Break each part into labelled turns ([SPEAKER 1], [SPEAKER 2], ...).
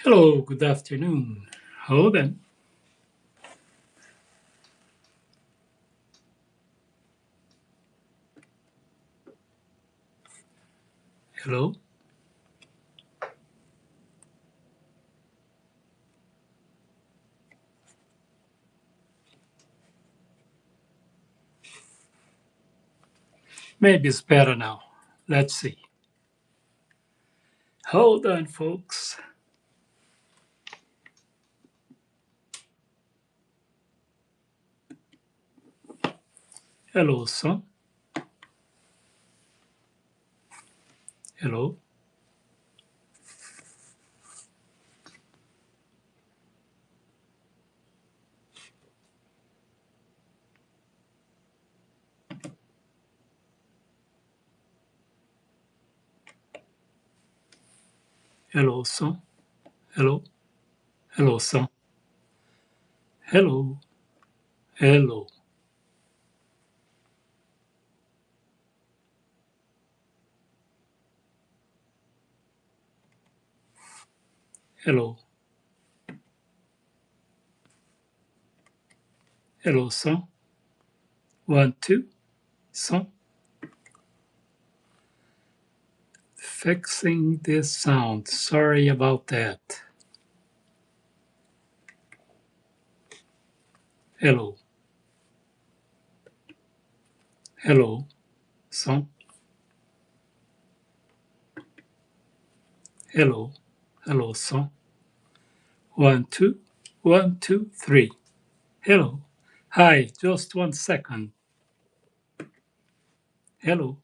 [SPEAKER 1] Hello, good afternoon. Hold on. Hello. Maybe it's better now. Let's see. Hold on, folks. Hello, son. Hello. Hello, son. Hello. Hello, son. Hello. Hello. Hello. Hello, son. 1, 2. Son. Fixing this sound. Sorry about that. Hello. Hello, son. Hello. Hello, son. 1, 2. 1, 2, 3. Hello. Hi, just 1 second. Hello.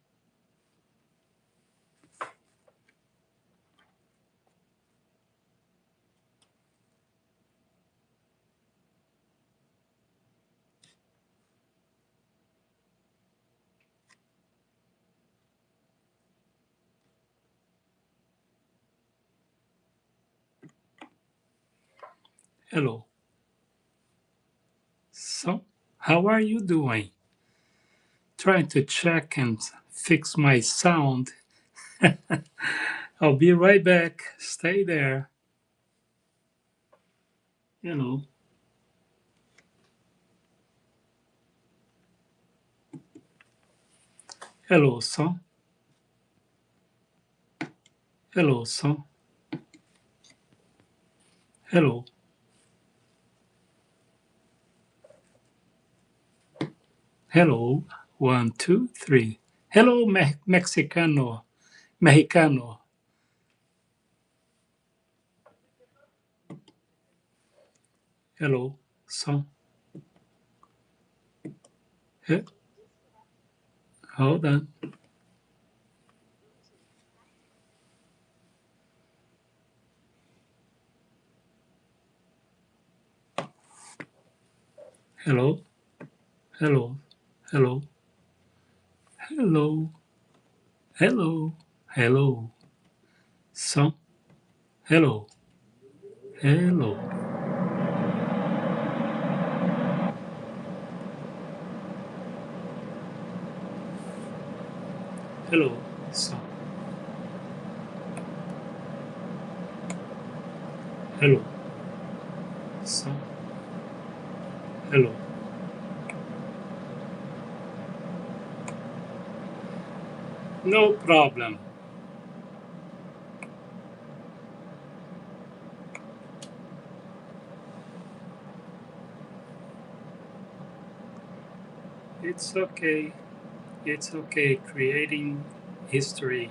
[SPEAKER 1] Hello. So, how are you doing? Trying to check and fix my sound. I'll be right back. Stay there. Hello. Hello, son. Hello, son. Hello. Hello. 1, 2, 3. Hello, Mexicano. Mexicano. Hello, son. He- Hold on. Hello. Hello. Hello. Hello. Hello. Hello. Son. Hello. Hello. Hello. Son. Hello. Son. Hello. No problem. It's okay. It's okay creating history.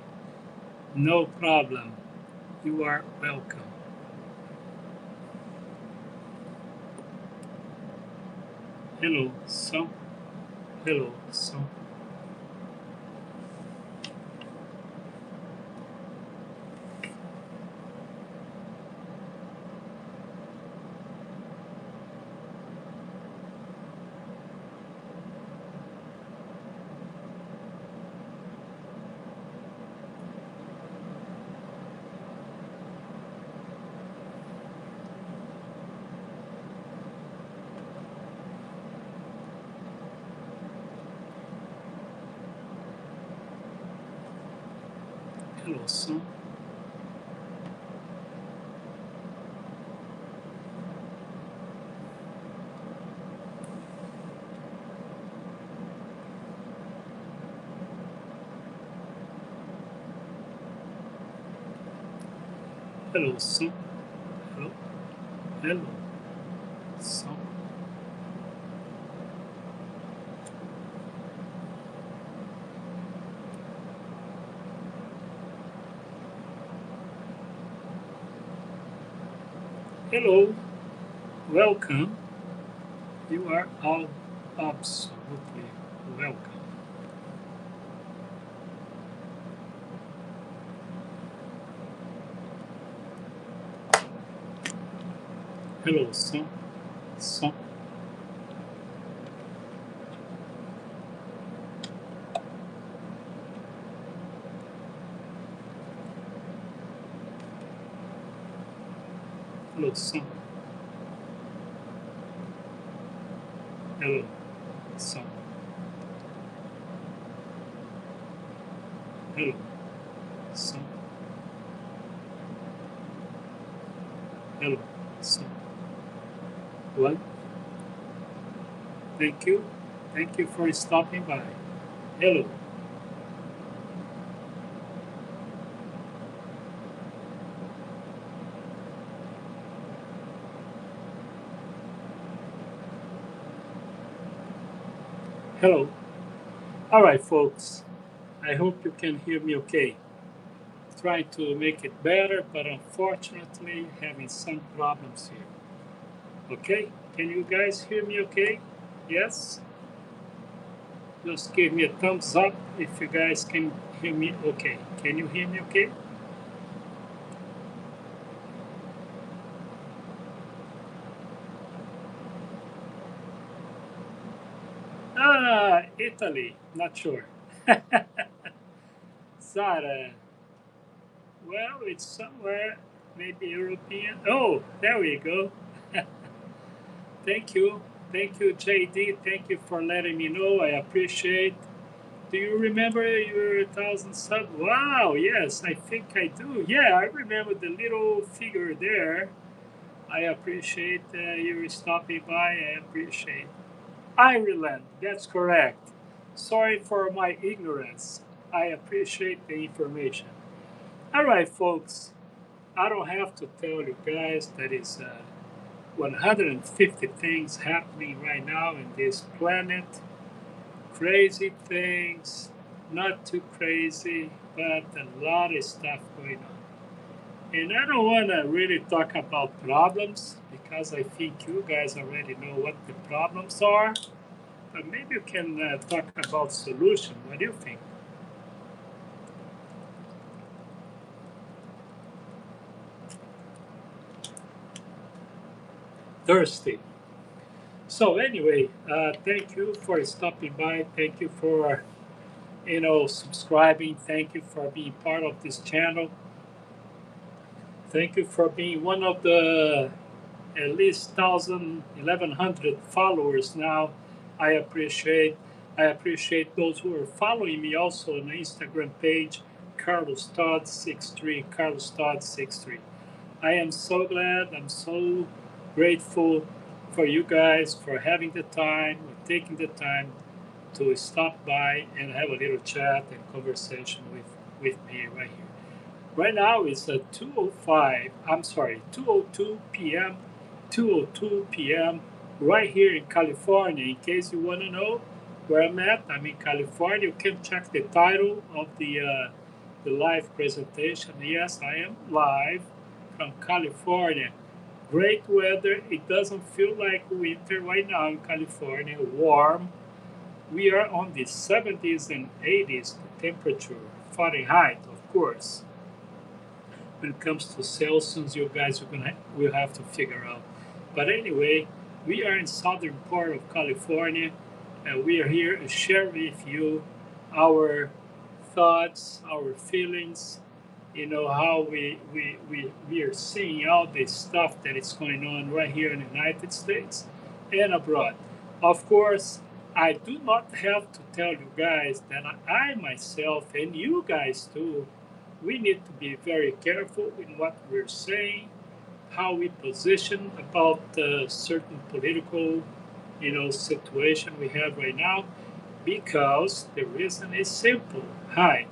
[SPEAKER 1] No problem. You are welcome. Hello, son. Hello, son. Hello, son. Hello, son. Hello. Hello, son. Hello. Welcome. You are all absolutely welcome. Hello, son. Son. Hello, son. Hello, son. Hello, son. Hello, son. What? Thank you. Thank you for stopping by. Hello. Hello. All right, folks. I hope you can hear me okay. Trying to make it better, but unfortunately having some problems here. Okay? Can you guys hear me okay? Yes? Just give me a thumbs up if you guys can hear me okay. Can you hear me okay? Ah, Italy. Not sure. Zara. Well, it's somewhere, maybe European. Oh, there we go. Thank you. Thank you, JD. Thank you for letting me know. I appreciate. Do you remember your 1,000 sub? Wow, yes, I think I do. Yeah, I remember the little figure there. I appreciate you stopping by. I appreciate. Ireland, that's correct. Sorry for my ignorance. I appreciate the information. All right, folks. I don't have to tell you guys that is 150 things happening right now in this planet. Crazy things, not too crazy, but a lot of stuff going on. And I don't want to really talk about problems because I think you guys already know what the problems are. But maybe you can talk about solution. What do you think? Thirsty. So anyway, thank you for stopping by. Thank you for subscribing. Thank you for being part of this channel. Thank you for being one of the at least 1,000, 1,100 followers now. I appreciate. I appreciate those who are following me also on the Instagram page, Carlos Todd 63, Carlos Todd 63. I am so glad. I'm so grateful for you guys for having the time, taking the time to stop by and have a little chat and conversation with me right here. Right now it's 2:05. I'm sorry, 2:02 p.m. 2:02 p.m. right here in California. In case you want to know where I'm at, I'm in California. You can check the title of the live presentation. Yes, I am live from California. Great weather. It doesn't feel like winter right now in California. Warm. We are on the 70s and 80s, the temperature, Fahrenheit, of course. When it comes to Celsius, you guys will have to figure out. But anyway, we are in southern part of California, and we are here to share with you our thoughts, our feelings, how we are seeing all this stuff that is going on right here in the United States and abroad. Of course, I do not have to tell you guys that I myself and you guys too, we need to be very careful in what we're saying, how we position about certain political, situation we have right now, because the reason is simple. Hi,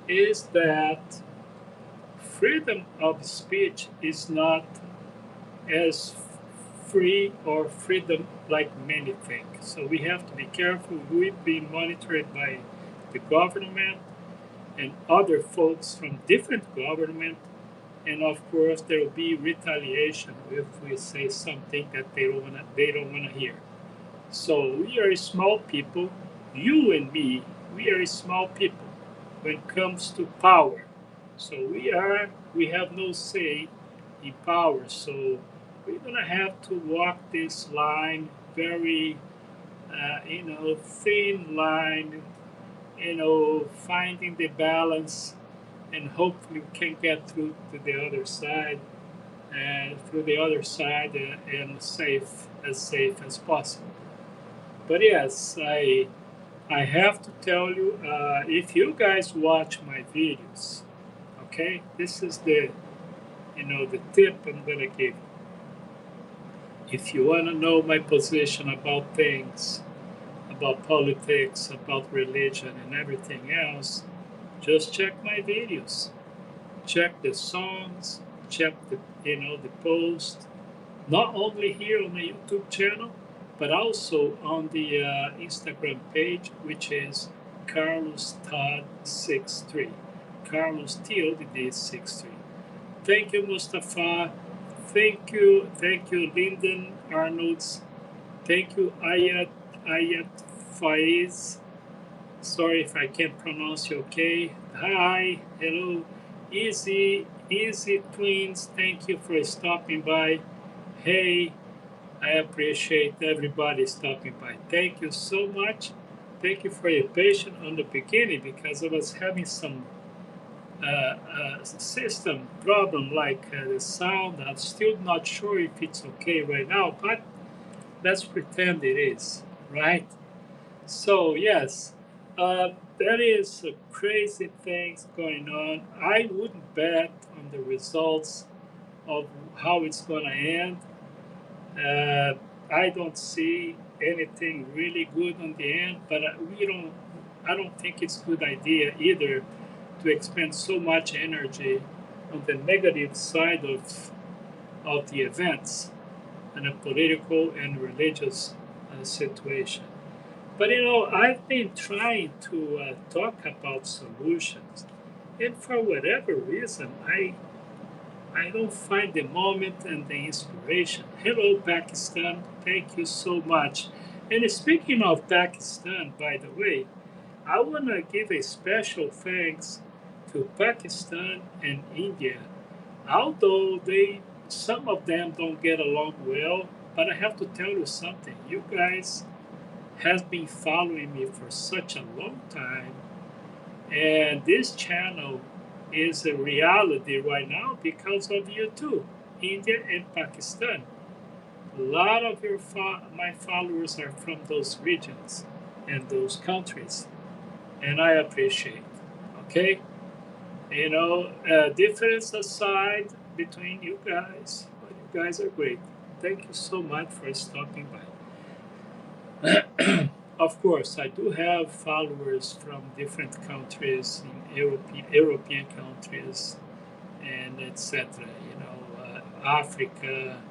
[SPEAKER 1] is that freedom of speech is not as free or freedom like many think. So we have to be careful. We've been monitored by the government and other folks from different government, and of course there will be retaliation if we say something that they don't wanna hear. So we are small people, you and me, we are small people when it comes to power. So we have no say in power. So we're gonna have to walk this line very, thin line, finding the balance, and hopefully we can get through to the other side, and through the other side, and safe as possible. But yes, I have to tell you, if you guys watch my videos, okay, this is the tip I'm gonna give you. If you wanna know my position about things, about politics, about religion, and everything else, just check my videos. Check the songs, check the post, not only here on the YouTube channel, but also on the Instagram page, which is Carlos Todd 63. Carlos TODD 63. Thank you, Mustafa. Thank you, Lyndon Arnolds. Thank you, Ayat Faiz. Sorry if I can't pronounce you okay. Hi, hello, Easy Twins. Thank you for stopping by. Hey, I appreciate everybody stopping by. Thank you so much. Thank you for your patience on the beginning because I was having some system problem like the sound. I'm still not sure if it's okay right now, but let's pretend it is, right? So yes, there is crazy things going on. I wouldn't bet on the results of how it's going to end. Uh, I don't see anything really good on the end, but we don't. I don't think it's a good idea either to expend so much energy on the negative side of the events and a political and religious situation. But I've been trying to talk about solutions, and for whatever reason, I don't find the moment and the inspiration. Hello, Pakistan. Thank you so much. And speaking of Pakistan, by the way, I want to give a special thanks to Pakistan and India. Although some of them don't get along well, but I have to tell you something. You guys has been following me for such a long time, and this channel is a reality right now because of you too, India and Pakistan. A lot of my followers are from those regions and those countries, and I appreciate. Okay, difference aside between you guys, but you guys are great. Thank you so much for stopping by. Of course, I do have followers from different countries, in European countries, and etc. Africa.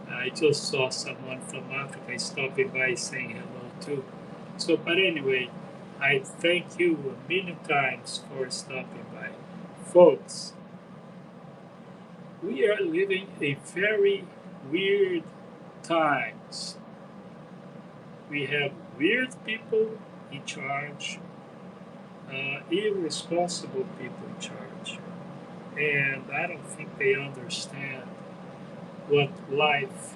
[SPEAKER 1] I just saw someone from Africa stopping by saying hello too. So, but anyway, I thank you a million times for stopping by, folks. We are living a very weird times. We have weird people in charge, irresponsible people in charge, and I don't think they understand what life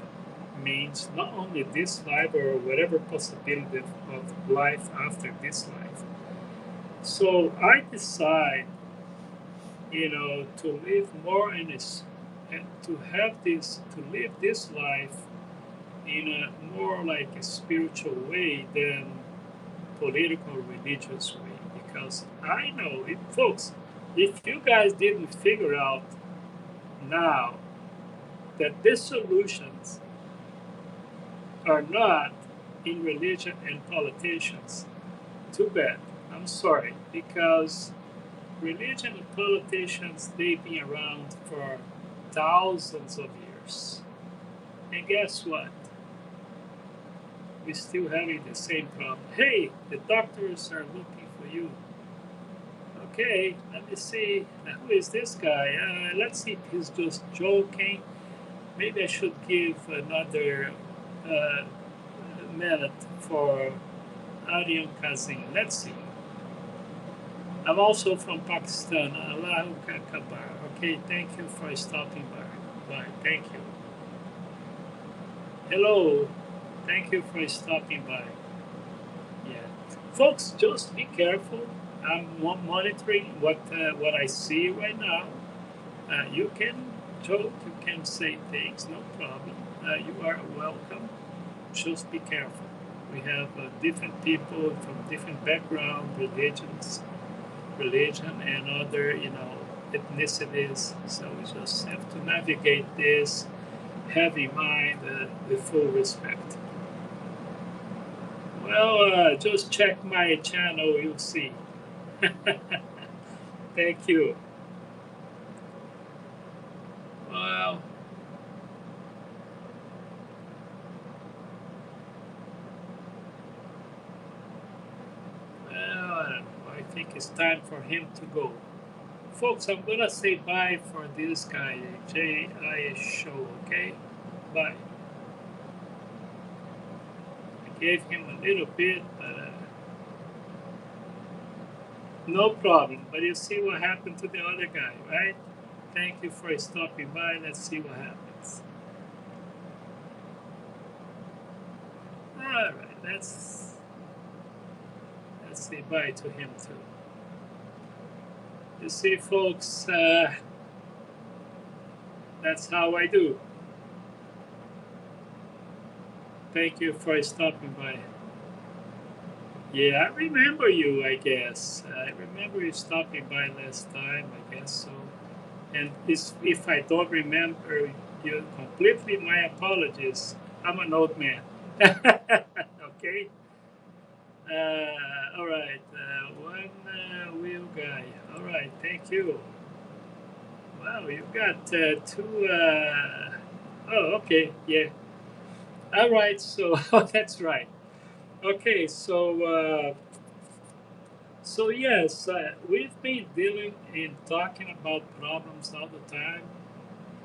[SPEAKER 1] means, not only this life or whatever possibility of life after this life. So I decide, to live more in this, and to live this life in a more like a spiritual way than political religious way, because I know it, folks, if you guys didn't figure out now that these solutions are not in religion and politicians, too bad. I'm sorry, because religion and politicians, they've been around for thousands of years. And guess what? We're still having the same problem. Hey, the doctors are looking for you. Okay, let me see. Who is this guy? Let's see if he's just joking. Maybe I should give another minute for Aryan Kazim. Let's see. I'm also from Pakistan. Allahu Akbar. Okay, thank you for stopping by. Bye. Thank you. Hello. Thank you for stopping by. Yeah, folks, just be careful. I'm monitoring what I see right now. You can joke, you can say things, no problem. You are welcome. Just be careful. We have different people from different background, religion, and other ethnicities. So we just have to navigate this. Have in mind the full respect. Well, just check my channel, you'll see. Thank you. Well, I don't know. I think it's time for him to go. Folks, I'm gonna say bye for this guy, J.I. Show, okay? Bye. I gave him a little bit, but no problem. But you see what happened to the other guy, right? Thank you for stopping by. Let's see what happens. All right, let's say bye to him too. You see, folks, that's how I do. Thank you for stopping by. Yeah, I remember you, I guess. I remember you stopping by last time, I guess so. And if I don't remember you completely, my apologies. I'm an old man. Okay? All right. One wheel guy. All right. Thank you. Wow, you got two. Oh, okay. Yeah. All right. So that's right. Okay. So yes, we've been dealing and talking about problems all the time,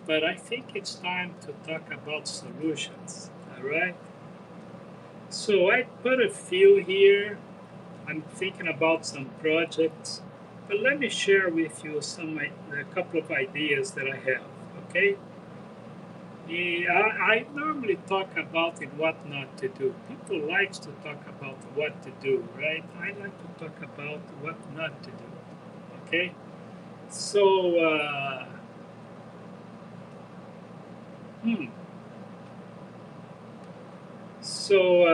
[SPEAKER 1] but I think it's time to talk about solutions. All right. So I put a few here. I'm thinking about some projects, but let me share with you a couple of ideas that I have. Okay. I normally talk about in what not to do. People like to talk about what to do, right? I like to talk about what not to do. Okay. So, hmm. So,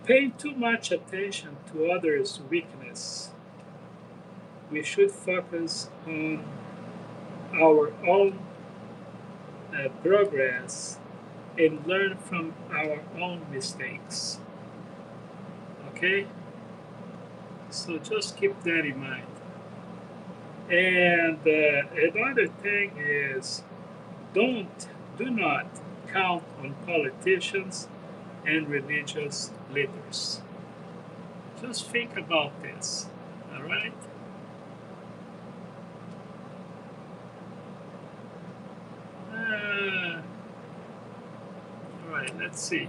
[SPEAKER 1] pay too much attention to others' weakness. We should focus on our own progress and learn from our own mistakes. Okay? So just keep that in mind. And another thing is do not count on politicians and religious leaders. Just think about this. All right? All right, let's see.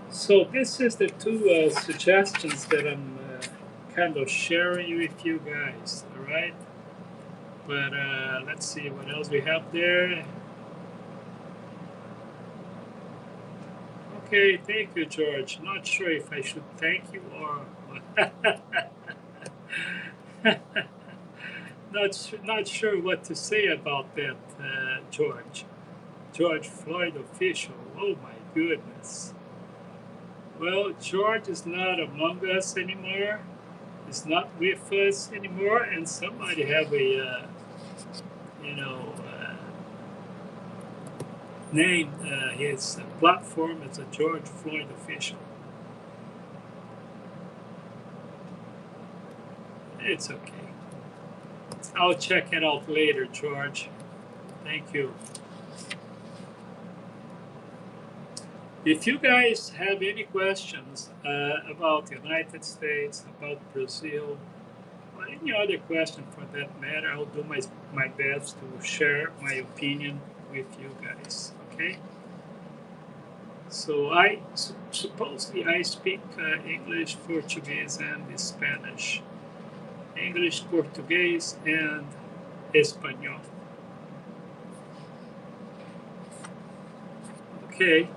[SPEAKER 1] So this is the two suggestions that I'm kind of sharing with you guys, all right? But let's see what else we have there. Okay, thank you, George. Not sure if I should thank you or not sure what to say about that, George. George Floyd official. Oh my goodness. Well, George is not among us anymore. He's not with us anymore, and somebody have a name his platform as a George Floyd official. It's okay. I'll check it out later, George. Thank you. If you guys have any questions about the United States, about Brazil, or any other question for that matter, I'll do my best to share my opinion with you guys. Okay? So supposedly I speak English, Portuguese, and Spanish. English, Portuguese, and Espanol. Okay,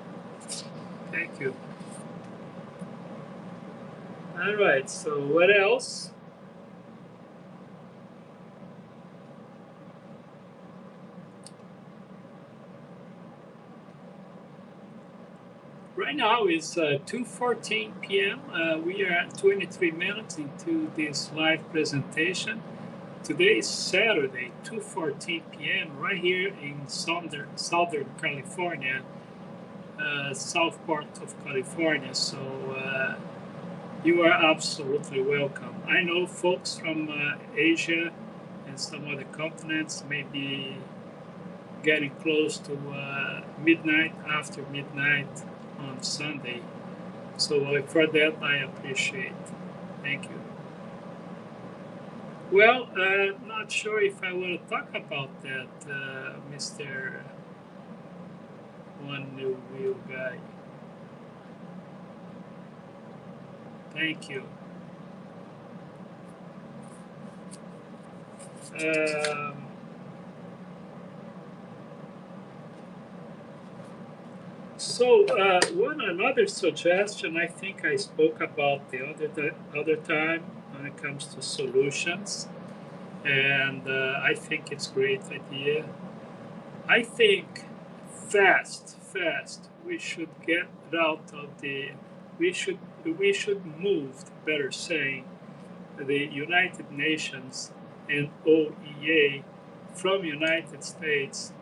[SPEAKER 1] thank you. All right, so what else? Right now it's 2:14 p.m. We are 23 minutes into this live presentation. Today is Saturday, 2:14 p.m. right here in Southern California, south part of California. So you are absolutely welcome. I know folks from Asia and some other continents may be getting close to midnight, after midnight on Sunday. So for that, I appreciate. Thank you. Well, not sure if I want to talk about that, Mr. One New Wheel Guy. Thank you. Um, so one another suggestion I think I spoke about the other time when it comes to solutions, and I think it's a great idea. I think fast. We should get out of the. We should move. Better saying, the United Nations and OEA from United States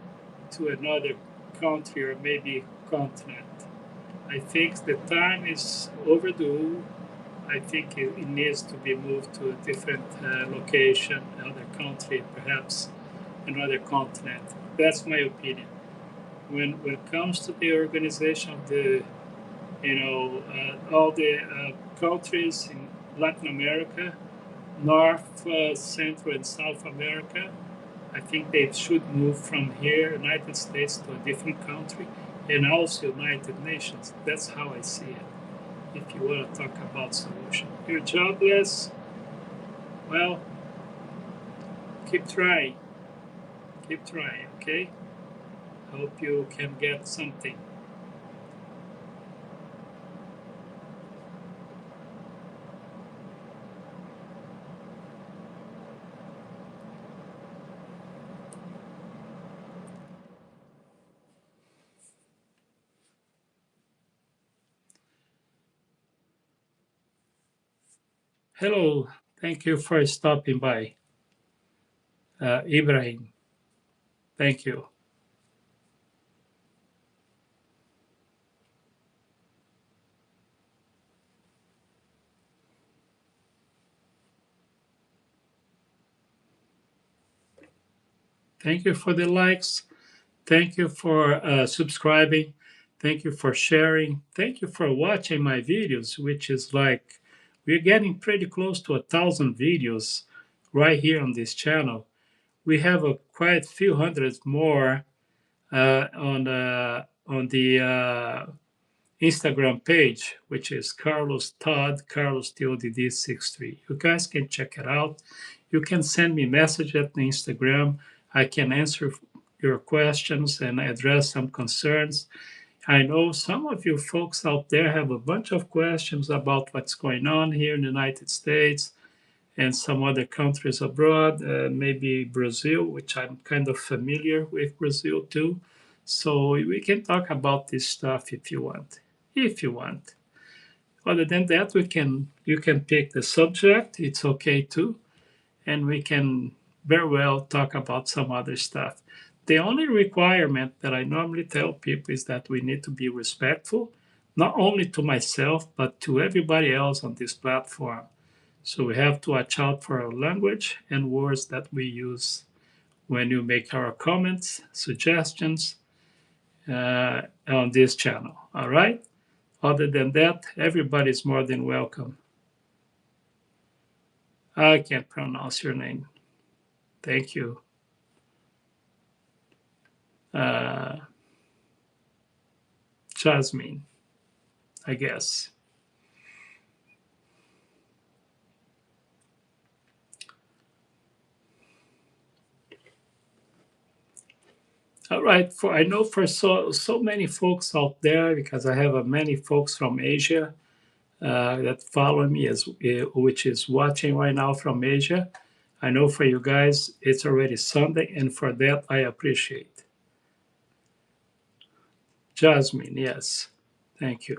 [SPEAKER 1] to another country or maybe continent. I think the time is overdue. I think it needs to be moved to a different location, another country, perhaps another continent. That's my opinion. When it comes to the organization of the, all the countries in Latin America, North, Central, and South America, I think they should move from here, United States, to a different country, and also United Nations. That's how I see it. If you want to talk about solution, you're jobless. Well, keep trying. Keep trying. Okay. Hope you can get something. Hello. Thank you for stopping by, Ibrahim. Thank you. Thank you for the likes. Thank you for subscribing. Thank you for sharing. Thank you for watching my videos, which is like we're getting pretty close to 1,000 videos right here on this channel. We have a quite few hundred more on the Instagram page, which is Carlos Todd, Carlos TODD 63. You guys can check it out. You can send me a message at the Instagram. I can answer your questions and address some concerns. I know some of you folks out there have a bunch of questions about what's going on here in the United States and some other countries abroad, maybe Brazil, which I'm kind of familiar with Brazil too. So we can talk about this stuff if you want. If you want. Other than that, you can pick the subject. It's okay too, and we can very well talk about some other stuff. The only requirement that I normally tell people is that we need to be respectful, not only to myself, but to everybody else on this platform. So we have to watch out for our language and words that we use when you make our comments, suggestions on this channel. All right? Other than that, everybody's more than welcome. I can't pronounce your name. Thank you. Uh, Jasmine, I guess. All right. I know for so many folks out there, because I have many folks from Asia that follow me, which is watching right now from Asia. I know for you guys, it's already Sunday, and for that, I appreciate. Jasmine, yes. Thank you.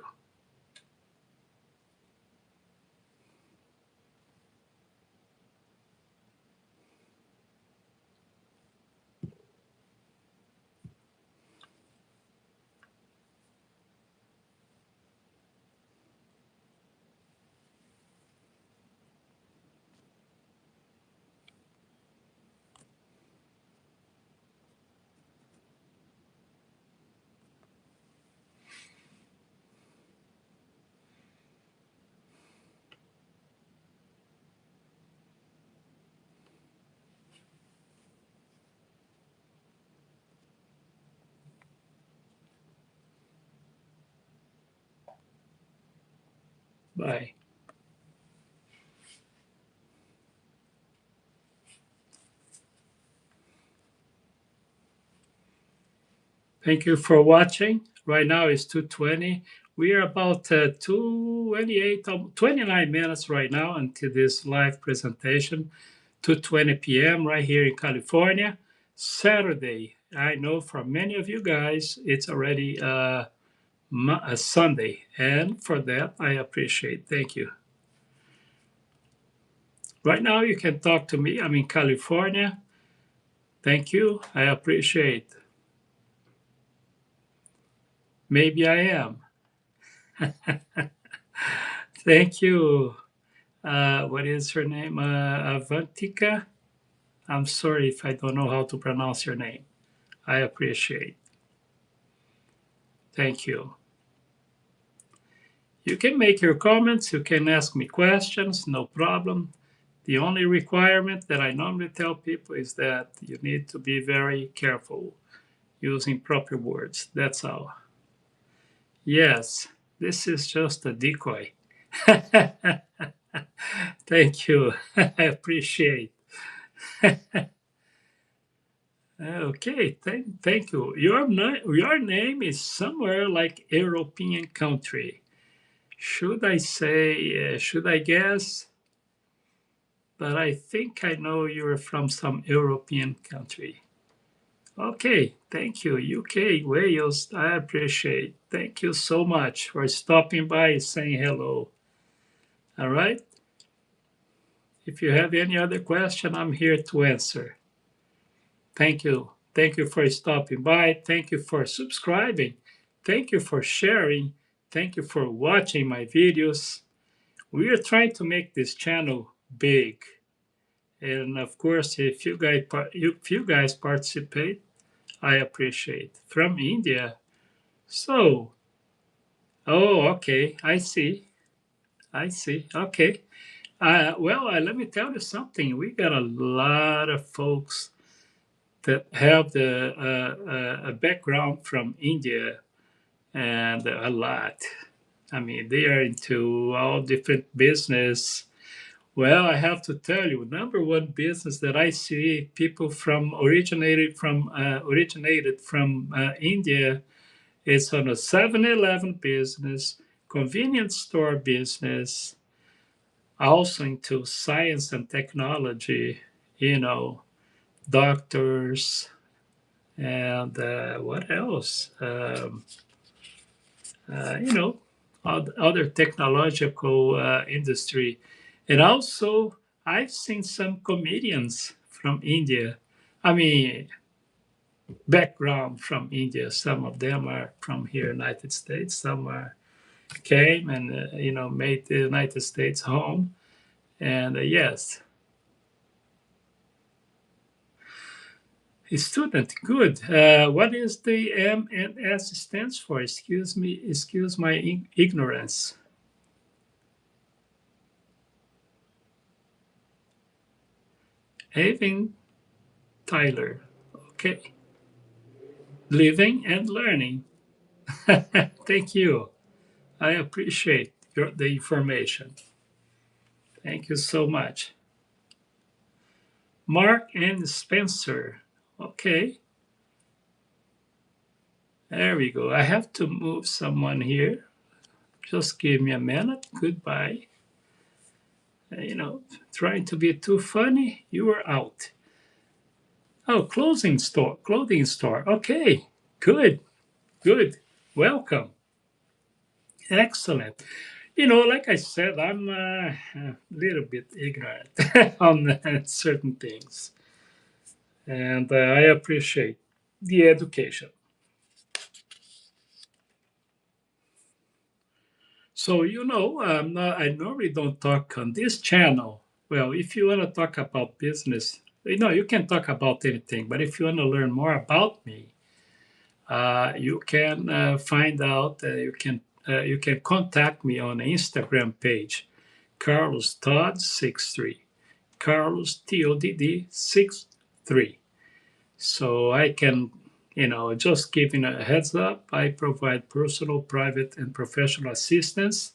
[SPEAKER 1] Bye. Thank you for watching. Right now it's 2:20. We are about 29 minutes right now until this live presentation, 2:20 p.m. right here in California. Saturday. I know for many of you guys, it's already a Sunday. And for that, I appreciate. Thank you. Right now, you can talk to me. I'm in California. Thank you. I appreciate. Maybe I am. Thank you. What is her name? Avantika. I'm sorry if I don't know how to pronounce your name. I appreciate. Thank you. You can make your comments. You can ask me questions. No problem. The only requirement that I normally tell people is that you need to be very careful using proper words. That's all. Yes, this is just a decoy. Thank you. I appreciate. Okay, thank you. Your name is somewhere like European country. Should I say, should I guess? But I think I know you're from some European country. Okay, thank you. UK, Wales, I appreciate. Thank you so much for stopping by and saying hello. All right? If you have any other question, I'm here to answer. Thank you. Thank you for stopping by. Thank you for subscribing. Thank you for sharing. Thank you for watching my videos. We are trying to make this channel big. And of course, if you guys participate, I appreciate. From India. So, oh, okay. I see. I see. Okay. Let me tell you something. We got a lot of folks that have a background from India, and a lot. I mean, they are into all different business. Well, I have to tell you, number one business that I see people from originated from India is on a 7-Eleven business, convenience store business, also into science and technology, you know, doctors, and what else? You know, other technological industry. And also, I've seen some comedians from India. I mean, background from India. Some of them are from here, United States. Some are came and you know made the United States home. And yes, a student, good. What is the M and S stands for? Excuse me, excuse my ignorance. Having Tyler. Okay. Living and learning. Thank you. I appreciate the information. Thank you so much. Mark and Spencer. Okay. There we go. I have to move someone here. Just give me a minute. Goodbye. You know, trying to be too funny, you are out. Oh, clothing store, clothing store. Okay, good, good. Welcome. Excellent. You know, like I said, I'm a little bit ignorant on certain things, and I appreciate the education. So, you know, I normally don't talk on this channel. Well, if you want to talk about business, you know, you can talk about anything, but if you want to learn more about me, you can find out. You can contact me on the Instagram page, Carlos Todd 63, Carlos Todd 63. So I can, you know, just giving a heads up. I provide personal, private, and professional assistance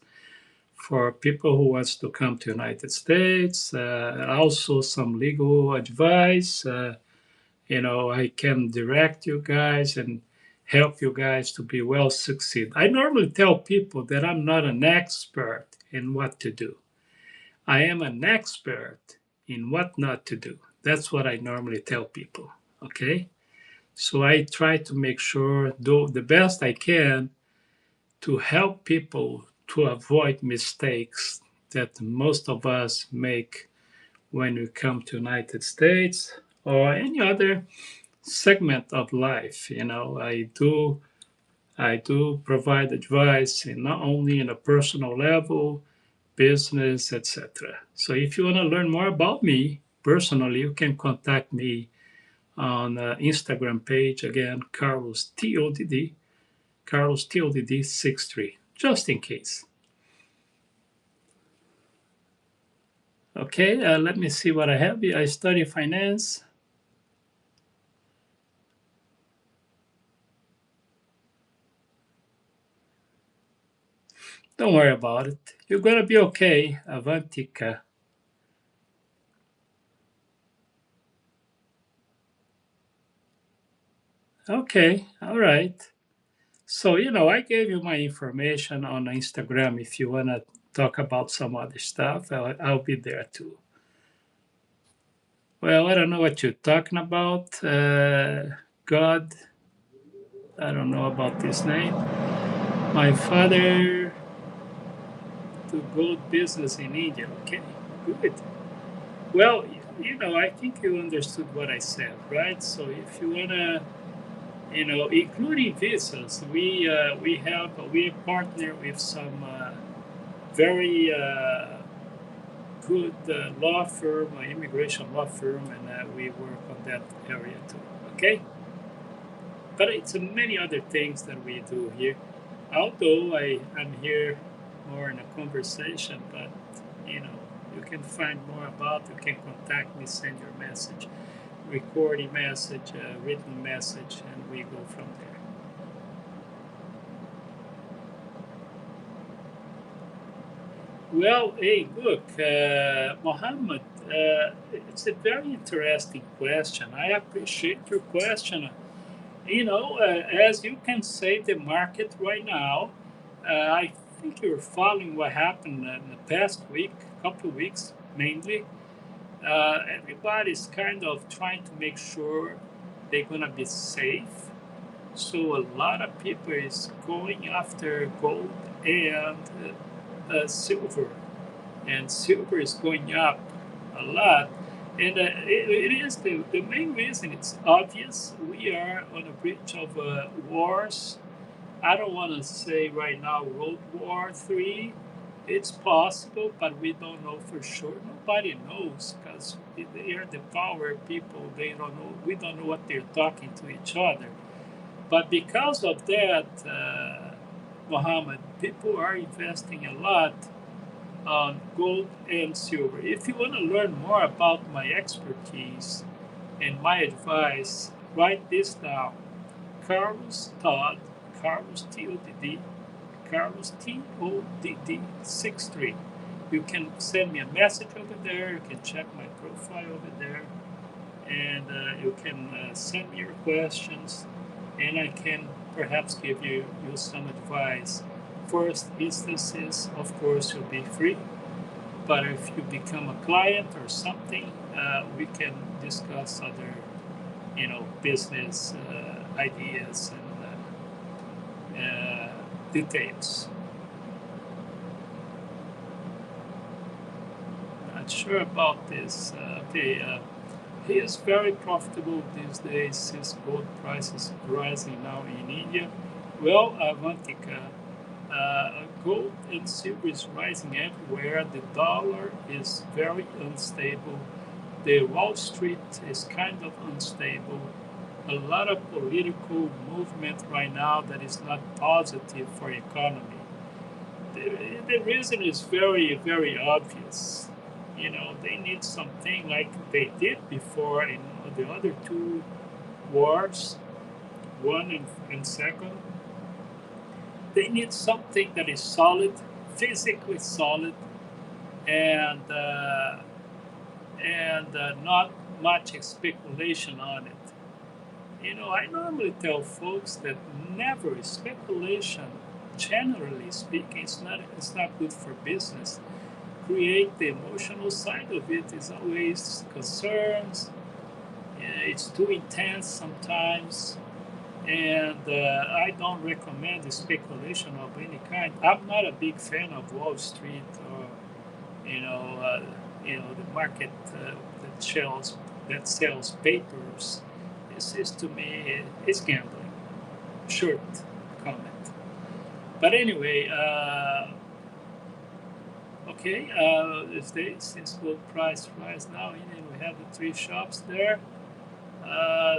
[SPEAKER 1] for people who wants to come to United States. Also some legal advice. You know, I can direct you guys and help you guys to be well succeed. I normally tell people that I'm not an expert in what to do. I am an expert in what not to do. That's what I normally tell people. Okay? So I try to make sure, do the best I can to help people to avoid mistakes that most of us make when we come to United States or any other segment of life. You know, I do provide advice in not only in a personal level, business, etc. So if you want to learn more about me personally, you can contact me on Instagram page again, Carlos Todd 63, just in case. Okay, let me see what I have here. I study finance. Don't worry about it. You're gonna be okay, Avantika. Okay, all right. So, you know, I gave you my information on Instagram. If you want to talk about some other stuff, I'll be there too. Well, I don't know what you're talking about. God, I don't know about this name. My father to gold business in India. Okay, good. Well, you know, I think you understood what I said, right? So if you want to, you know, including visas, we partner with some very good law firm, immigration law firm, and we work on that area too. Okay, but it's many other things that we do here. Although I'm here more in a conversation, but you know, you can find more about. You can contact me, send your message, recording message, written message, and we go from there. Well, hey, look, Mohammed, it's a very interesting question. I appreciate your question. You know, as you can say, the market right now, I think you're following what happened in the past week, couple of weeks mainly. Everybody's kind of trying to make sure they're gonna be safe. So a lot of people is going after gold and silver, and silver is going up a lot. And it is the main reason. It's obvious we are on a bridge of wars. I don't want to say right now World War III, It's possible, but we don't know for sure. Nobody knows because they are the power people. They don't know. We don't know what they're talking to each other. But because of that, Mohammed, people are investing a lot on gold and silver. If you want to learn more about my expertise and my advice, write this down. Carlos Todd, Carlos Todd, Carlos Todd 63. You can send me a message over there. You can check my profile over there, and you can send me your questions, and I can perhaps give you some advice. First instances, of course, will be free, but if you become a client or something, we can discuss other, business ideas and details. Not sure about this. He is very profitable these days since gold price is rising now in India. Well, Avantika, gold and silver is rising everywhere. The dollar is very unstable. The Wall Street is kind of unstable. A lot of political movement right now that is not positive for economy. The reason is very, very obvious. They need something like they did before in the other two wars, one and second. They need something that is solid, physically solid, and not much speculation on it. I normally tell folks that never speculation, generally speaking, it's not good for business. Create the emotional side of it is always concerns. It's too intense sometimes, and I don't recommend the speculation of any kind. I'm not a big fan of Wall Street or the market that sells papers. This is to me it's gambling. Short comment. But anyway, okay. Since gold price rise now, we have the three shops there.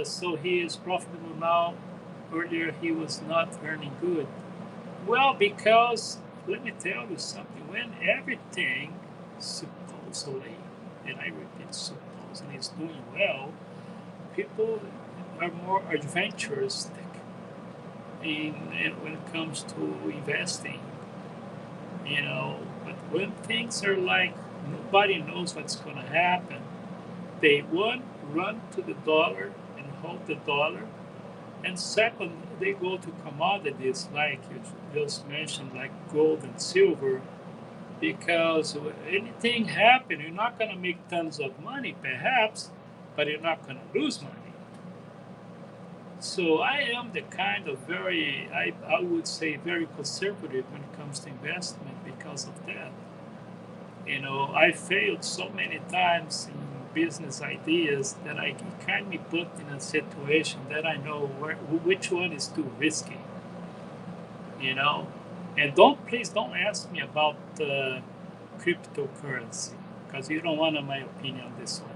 [SPEAKER 1] So he is profitable now. Earlier he was not earning good. Well, because let me tell you something. When everything supposedly, and I repeat supposedly, is doing well, people are more adventurous when it comes to investing. But when things are like nobody knows what's going to happen, they one run to the dollar and hold the dollar, and second they go to commodities like you just mentioned, like gold and silver, because anything happen, you're not going to make tons of money, perhaps, but you're not going to lose money. So I am the kind of I would say, very conservative when it comes to investment because of that. I failed so many times in business ideas that I kind of put in a situation that I know which one is too risky. You know, and please don't ask me about cryptocurrency because you don't want my opinion on this one.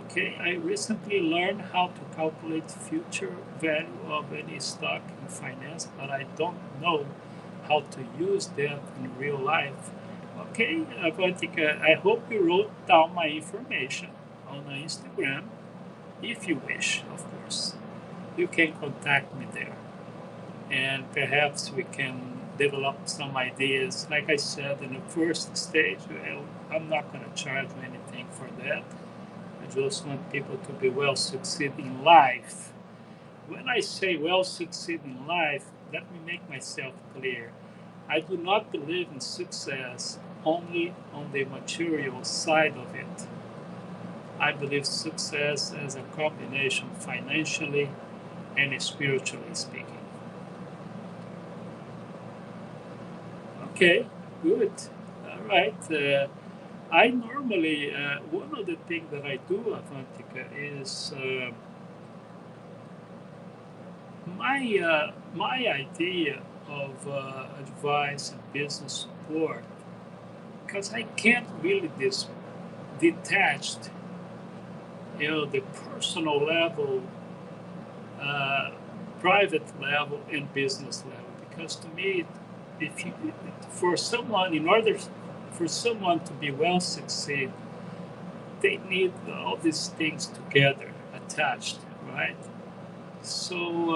[SPEAKER 1] Okay, I recently learned how to calculate future value of any stock in finance, but I don't know how to use that in real life. Okay, Avantika, I hope you wrote down my information on Instagram. If you wish, of course, you can contact me there, and perhaps we can develop some ideas. Like I said, in the first stage, I'm not going to charge you anything for that. I just want people to be well succeed in life. When I say well succeed in life, let me make myself clear. I do not believe in success only on the material side of it. I believe success as a combination financially and spiritually speaking. Okay, good. All right. I normally, one of the things that I do, Avantika, is my idea of advice and business support, because I can't really detach, the personal level, uh, private level, and business level. Because to me, if you, for someone, in order for someone to be well succeed, they need all these things together, attached, right? So,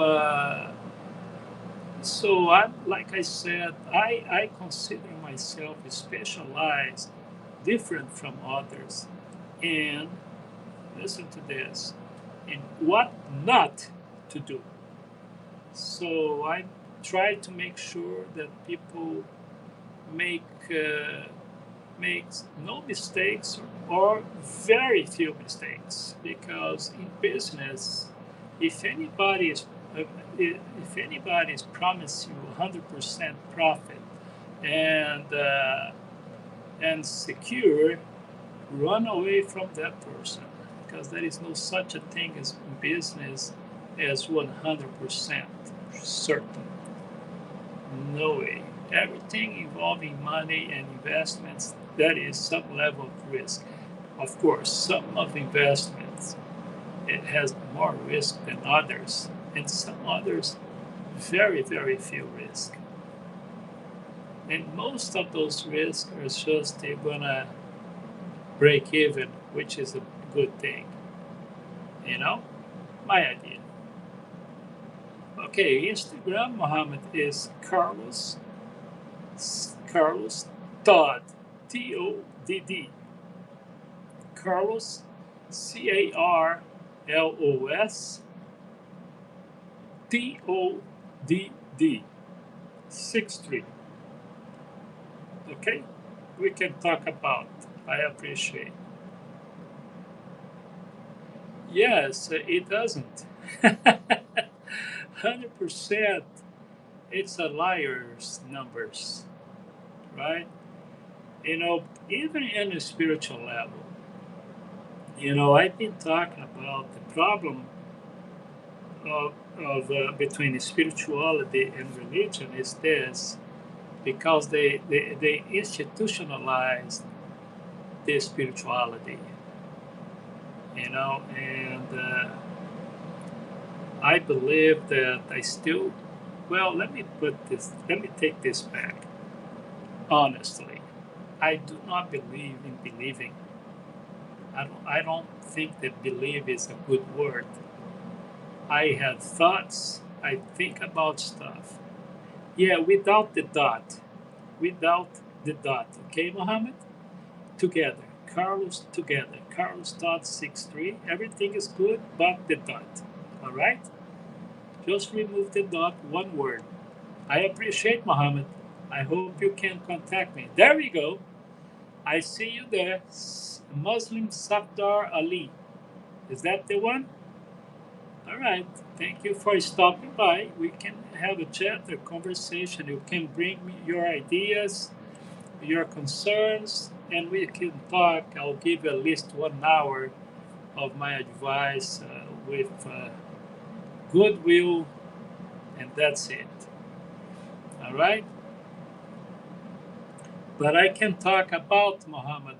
[SPEAKER 1] I'm like I said, I consider myself specialized, different from others, and listen to this, in what not to do. So I try to make sure that people make makes no mistakes or very few mistakes, because in business, if anybody is uh, if anybody is promised you 100% profit and secure, run away from that person, because there is no such a thing as in business as 100% certain. No way. Everything involving money and investments, that is some level of risk. Of course, some of investments, it has more risk than others, and some others very, very few risk. And most of those risks are just they're gonna break even, which is a good thing. You know, my idea. Okay, Instagram, Mohammed, is Carlos Todd, Todd. Carlos, CarlosTodd 63. Okay, we can talk about. I appreciate. Yes, it doesn't. 100%. It's a liar's numbers, right? Even in a spiritual level, I've been talking about the problem of between spirituality and religion is this, because they institutionalized the spirituality, and I believe that I still, well, let me take this back. Honestly, I do not believe in believing. I don't think that believe is a good word. I have thoughts, I think about stuff. Yeah, without the dot. Without the dot. Okay, Mohammed? Together. Carlos together. Carlos dot 63. Everything is good but the dot. All right? Just remove the dot, one word. I appreciate Mohammed. I hope you can contact me. There we go. I see you there. Muslim Safdar Ali. Is that the one? All right. Thank you for stopping by. We can have a chat, a conversation. You can bring me your ideas, your concerns, and we can talk. I'll give you at least 1 hour of my advice with goodwill, and that's it. All right? But I can talk about Muhammad.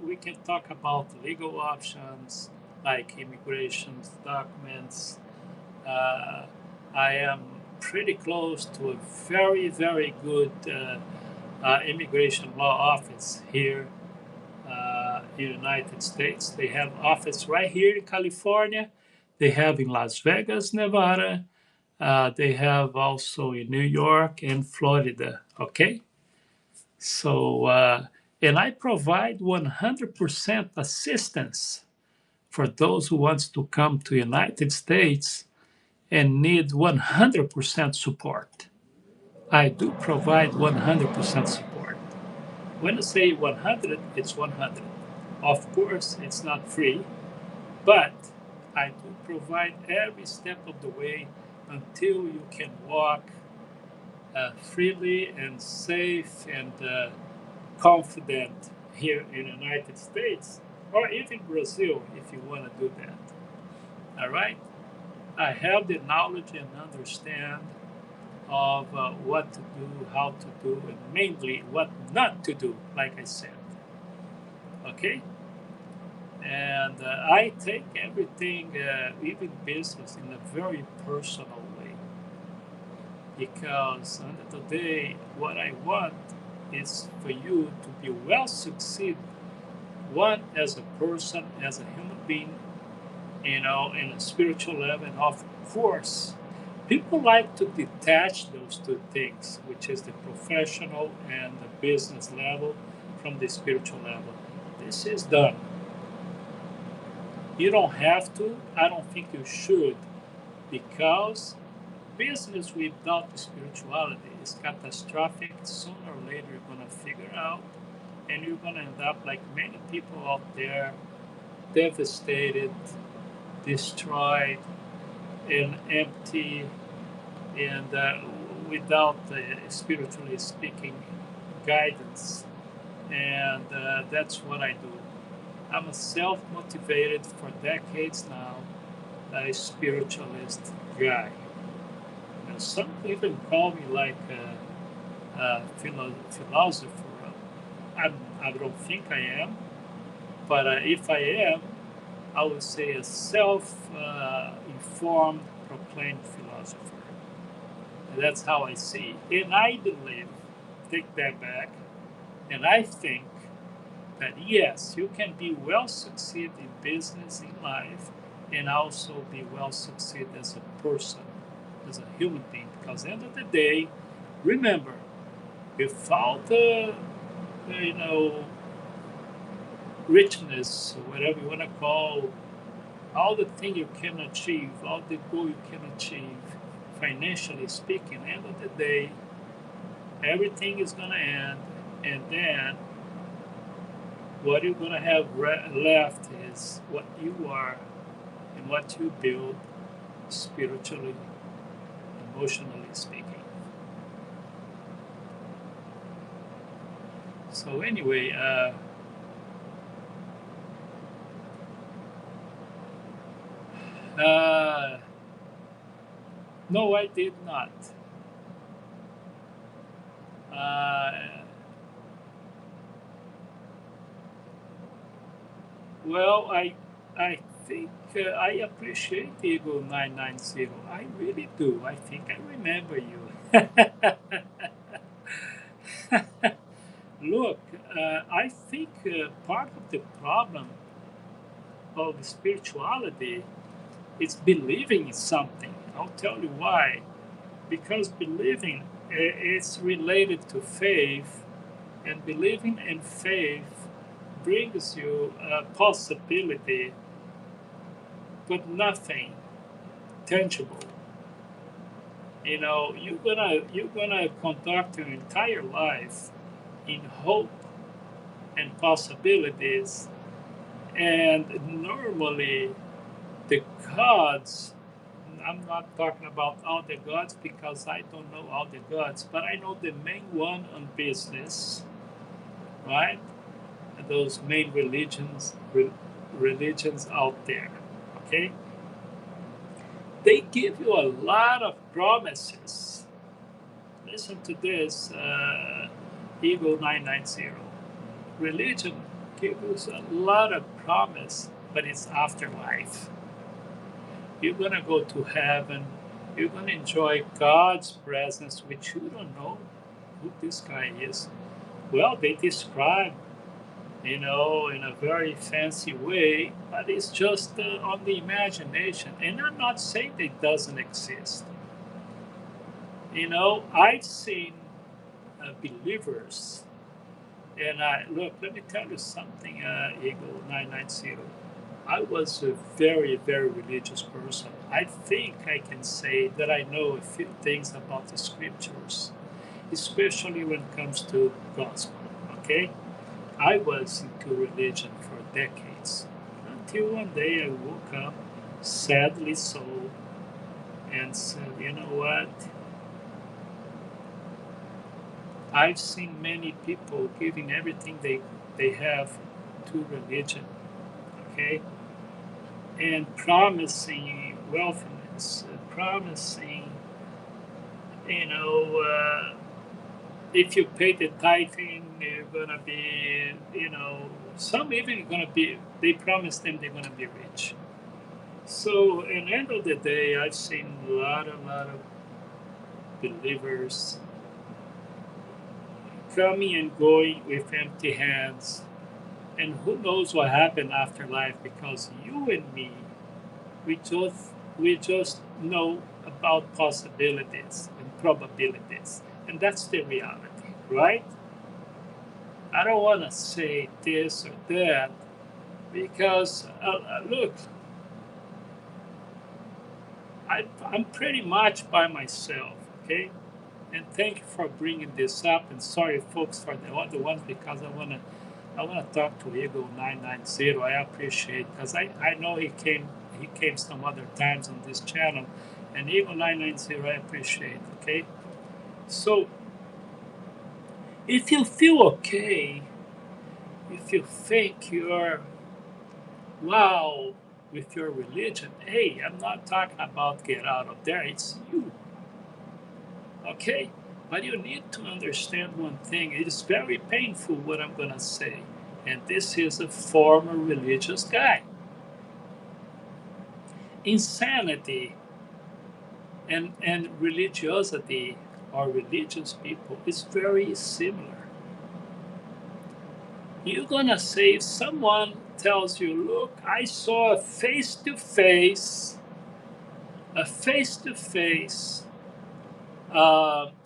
[SPEAKER 1] We can talk about legal options like immigration documents. Uh, I am pretty close to a very, very good immigration law office here in the United States. They have office right here in California. They have in Las Vegas, Nevada. They have also in New York and Florida. Okay, so and I provide 100% assistance for those who wants to come to United States and need 100% support. I do provide 100% support. When I say 100, it's 100. Of course, it's not free, but I do provide every step of the way until you can walk freely and safe and confident here in the United States or even Brazil if you want to do that. All right? I have the knowledge and understand of what to do, how to do, and mainly what not to do, like I said. Okay? And I take everything, even business, in a very personal way. Because end of the day, what I want is for you to be well succeed, one as a person, as a human being, in a spiritual level, and of course, people like to detach those two things, which is the professional and the business level from the spiritual level. This is done. You don't have to. I don't think you should, because business without spirituality is catastrophic. Sooner or later, you're going to figure out, and you're going to end up like many people out there, devastated, destroyed, and empty, and without spiritually speaking guidance. And that's what I do. I'm a self-motivated for decades now, a spiritualist guy. Some even call me like a philosopher. I don't think I am, but if I am, I would say a self-informed, proclaimed philosopher. And that's how I see it. And I believe, take that back, and I think that yes, you can be well succeed in business, in life, and also be well succeed as a person, as a human being. Because at the end of the day, remember, without the richness, or whatever you want to call, all the thing you can achieve, all the goal you can achieve, financially speaking, at the end of the day, everything is going to end, and then what you're going to have left is what you are and what you build spiritually, emotionally speaking. So anyway, no, I did not. Well, I think I appreciate Eagle 990. I really do. I think I remember you. Look, I think part of the problem of spirituality is believing in something. I'll tell you why. Because believing is related to faith, and believing in faith brings you a possibility, but nothing tangible. You're gonna conduct your entire life in hope and possibilities, and normally the gods. I'm not talking about all the gods because I don't know all the gods, but I know the main one on business, right? Those main religions out there, okay? They give you a lot of promises. Listen to this, Eagle 990. Religion gives us a lot of promise, but it's afterlife. You're going to go to heaven. You're going to enjoy God's presence, which you don't know who this guy is. Well, they describe, in a very fancy way, but it's just on the imagination. And I'm not saying it doesn't exist. I've seen believers, and look, let me tell you something, Eagle 990. I was a very, very religious person. I think I can say that I know a few things about the scriptures, especially when it comes to gospel. Okay, I was into religion for decades until one day I woke up, sadly so, and said, you know what? I've seen many people giving everything they have to religion, okay, and promising wealthiness, hands, promising, you know, if you pay the tithing, you're gonna be, some even gonna be. They promise them they're gonna be rich. So, in the end of the day, I've seen a lot of believers coming and going with empty hands, and who knows what happened after life? Because you and me, we just we just know about possibilities and probabilities, and that's the reality, right? I don't want to say this or that because look, I'm pretty much by myself, okay? And thank you for bringing this up. And sorry, folks, for the other ones because I wanna talk to Eagle 990. I appreciate because I know he came some other times on this channel, and Eagle 990 I appreciate. Okay, so if you feel okay, if you think you're wow with your religion, hey, I'm not talking about get out of there. It's you, okay? But you need to understand one thing. It is very painful what I'm gonna say, and this is a former religious guy. Insanity and religiosity or religious people is very similar. You're gonna say if someone tells you, look, I saw a face to face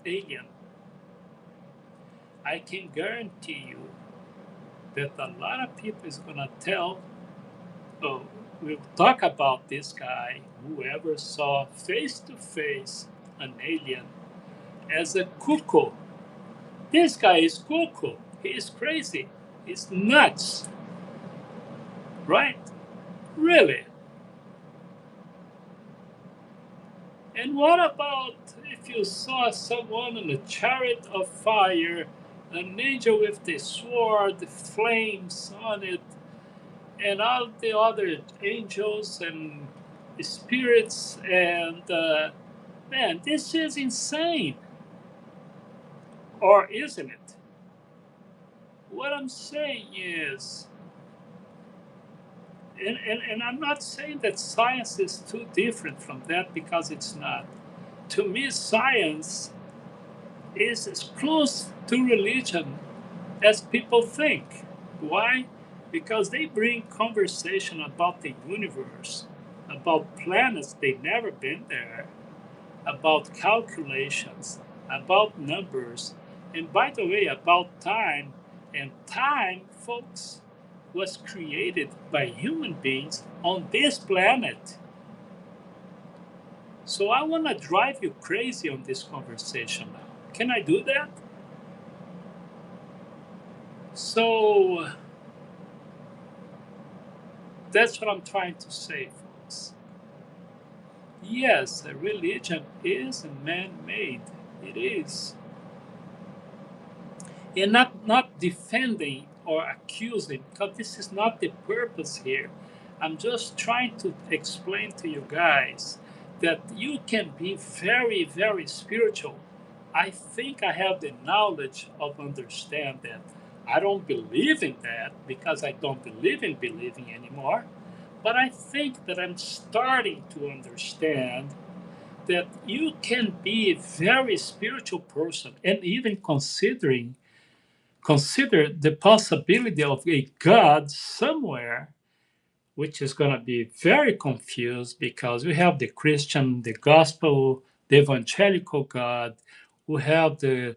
[SPEAKER 1] alien, I can guarantee you that a lot of people is gonna tell, oh, we'll talk about this guy, whoever saw face to face an alien, as a cuckoo. This guy is cuckoo. He is crazy. He's nuts. Right? Really? And what about if you saw someone in a chariot of fire, an angel with the sword, the flames on it, and all the other angels and spirits, and man, this is insane. Or isn't it? What I'm saying is, and I'm not saying that science is too different from that because it's not. To me, science is as close to religion as people think. Why? Because they bring conversation about the universe, about planets they've never been there, about calculations, about numbers, and by the way, about time. And time, folks, was created by human beings on this planet. So I want to drive you crazy on this conversation now. Can I do that? So that's what I'm trying to say, folks. Yes, a religion is man made. It is. And not defending or accusing, because this is not the purpose here. I'm just trying to explain to you guys that you can be very, very spiritual. I think I have the knowledge of understand that. I don't believe in that because I don't believe in believing anymore. But I think that I'm starting to understand that you can be a very spiritual person and even consider the possibility of a God somewhere, which is going to be very confused because we have the Christian, the gospel, the evangelical God, we have the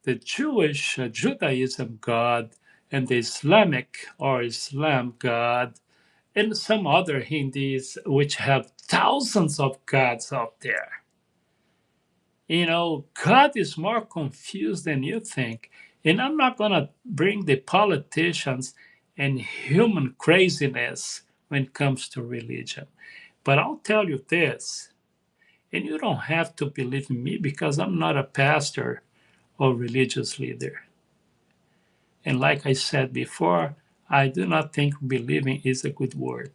[SPEAKER 1] the Jewish Judaism God, and the Islamic or Islam God, and some other Hindus which have thousands of gods out there. God is more confused than you think. And I'm not going to bring the politicians and human craziness when it comes to religion. But I'll tell you this, and you don't have to believe in me because I'm not a pastor or religious leader. And like I said before, I do not think believing is a good word.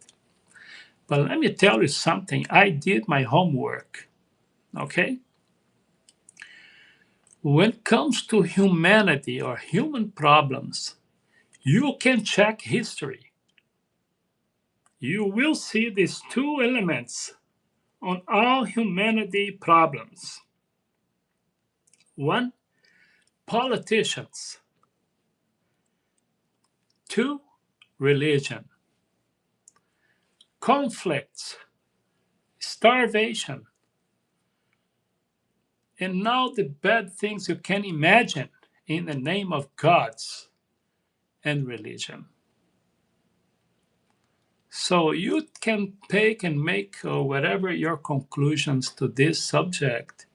[SPEAKER 1] But let me tell you something. I did my homework, okay? When it comes to humanity or human problems, you can check history. You will see these two elements on all humanity problems. One, politicians. Two, religion. Conflicts, starvation, and now the bad things you can imagine in the name of gods and religion. So you can take and make whatever your conclusions to this subject.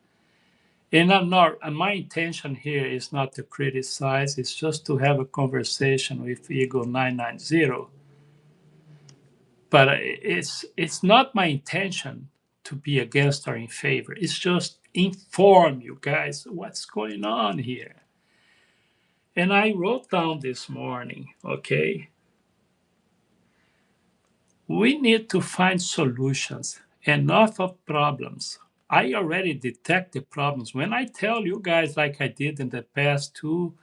[SPEAKER 1] And my intention here is not to criticize, it's just to have a conversation with Eagle 990. But it's not my intention to be against or in favor. It's just inform you guys what's going on here. And I wrote down this morning, okay? We need to find solutions, enough of problems. I already detect the problems. When I tell you guys, like I did in the past two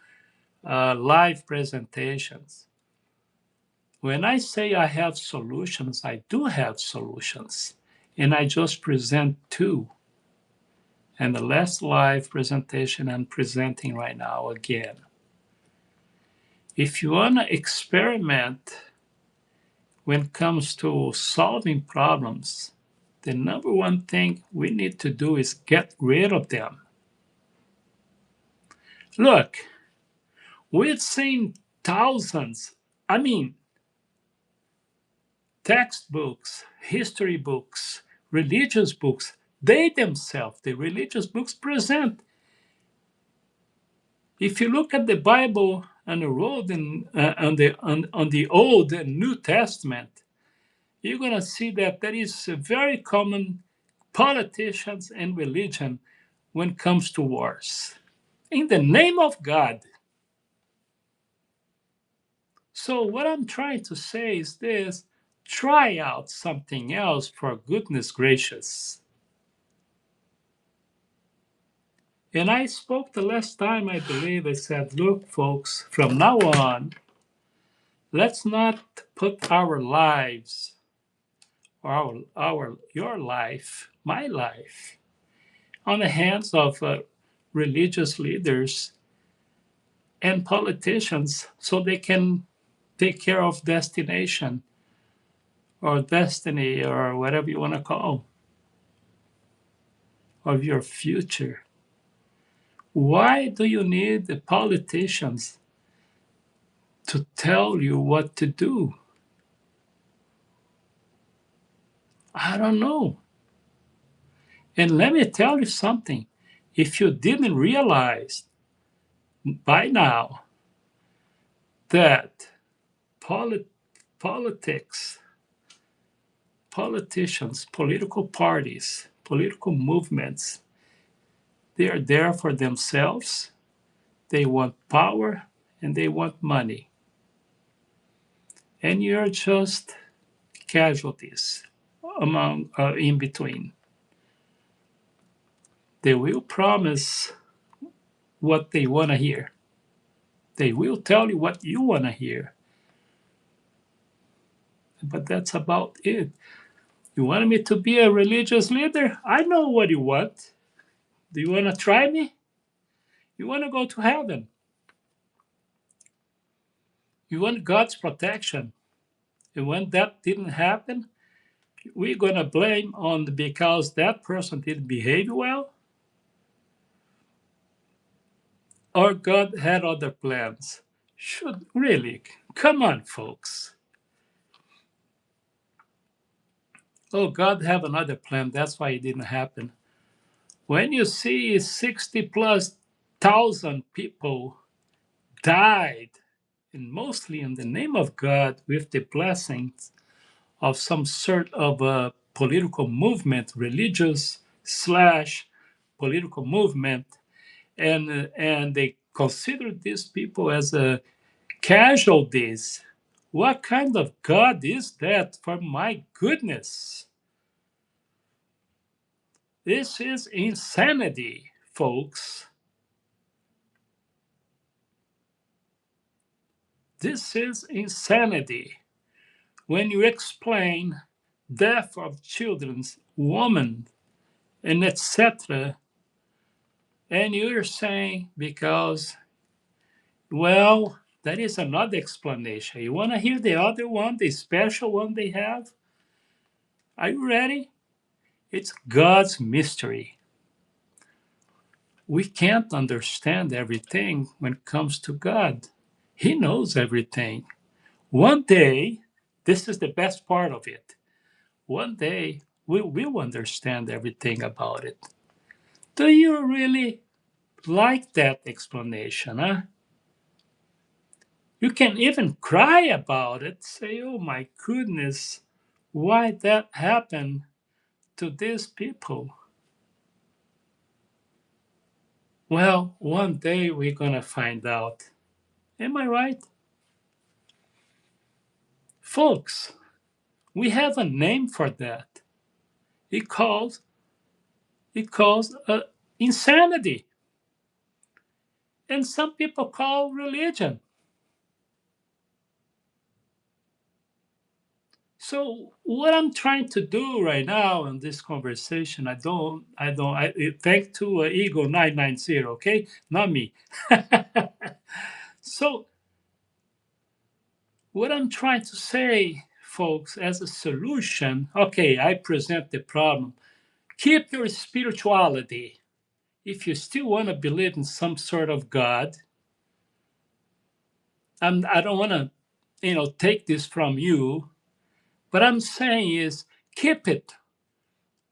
[SPEAKER 1] live presentations, when I say I have solutions, I do have solutions. And I just present two. And the last live presentation I'm presenting right now again. If you want to experiment when it comes to solving problems, the number one thing we need to do is get rid of them. Look, we've seen thousands, textbooks, history books, religious books, they themselves, the religious books present. If you look at the Bible and the road on the Old and New Testament, you're going to see that there is a very common politicians and religion when it comes to wars. In the name of God. So what I'm trying to say is this, try out something else for goodness gracious. And I spoke the last time, I believe, I said, look, folks, from now on, let's not put our lives, your life, my life, on the hands of religious leaders and politicians so they can take care of destination or destiny or whatever you want to call of your future. Why do you need the politicians to tell you what to do? I don't know. And let me tell you something. If you didn't realize by now that politics, politicians, political parties, political movements, they are there for themselves. They want power and they want money. And you're just casualties among in between. They will promise what they want to hear. They will tell you what you want to hear. But that's about it. You want me to be a religious leader? I know what you want. Do you want to try me? You want to go to heaven. You want God's protection. And when that didn't happen, we're going to blame on because that person didn't behave well, or God had other plans. Should really, come on, folks. Oh, God have another plan. That's why it didn't happen. When you see 60 plus thousand people died, and mostly in the name of God, with the blessings of some sort of a political movement, religious slash political movement, and they consider these people as casualties. What kind of God is that? For my goodness. This is insanity, folks. This is insanity. When you explain death of children, women, and etc., and you're saying because, well, that is another explanation. You want to hear the other one, the special one they have? Are you ready? It's God's mystery. We can't understand everything when it comes to God. He knows everything. One day, this is the best part of it. One day, we will understand everything about it. Do you really like that explanation, huh? You can even cry about it, say, oh my goodness, why that happened to these people? Well, one day we're gonna find out. Am I right? Folks, we have a name for that. It calls insanity. And some people call religion. So what I'm trying to do right now in this conversation, thanks to Ego 990, okay, not me. So what I'm trying to say, folks, as a solution, okay, I present the problem. Keep your spirituality. If you still want to believe in some sort of God, I don't want to, take this from you. What I'm saying is keep it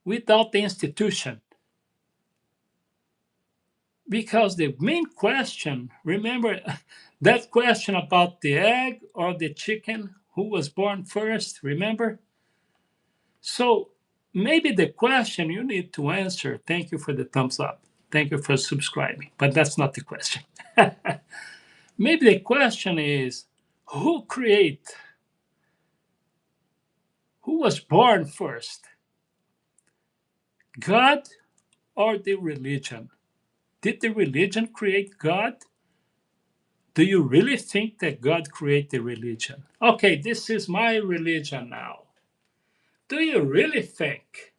[SPEAKER 1] without the institution. Because the main question, remember that question about the egg or the chicken, who was born first, remember? So maybe the question you need to answer, thank you for the thumbs up, thank you for subscribing, but that's not the question. Maybe the question is who was born first, God or the religion? Did the religion create God? Do you really think that God created the religion? Okay, this is my religion now. Do you really think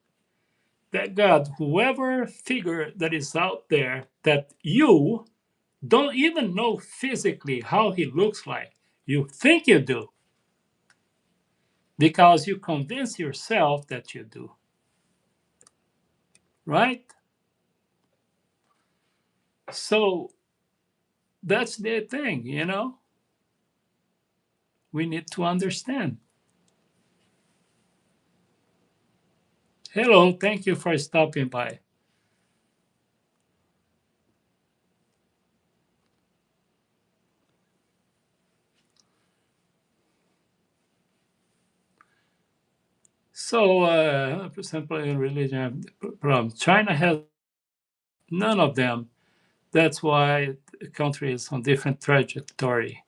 [SPEAKER 1] that God, whoever figure that is out there, that you don't even know physically how he looks like, you think you do because you convince yourself that you do, right? So that's the thing. We need to understand. Hello, thank you for stopping by. So, 100% in religion problem. China has none of them. That's why the country is on different trajectory.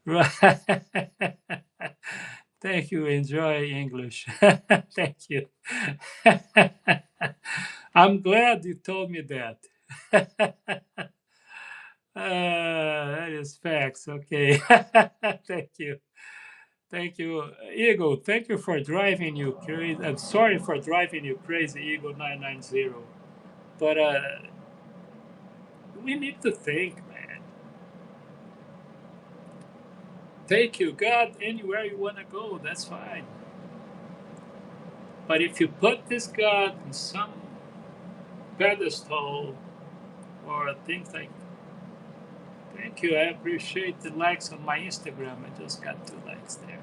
[SPEAKER 1] Right. Thank you. Enjoy English. Thank you. I'm glad you told me that. That is facts. Okay. Thank you. Thank you, Eagle. Thank you for driving you crazy. I'm sorry for driving you crazy, Eagle 990. But we need to think, man. Take you, God, anywhere you want to go. That's fine. But if you put this God in some pedestal or things like, thank you. I appreciate the likes on my Instagram. I just got 2 likes there.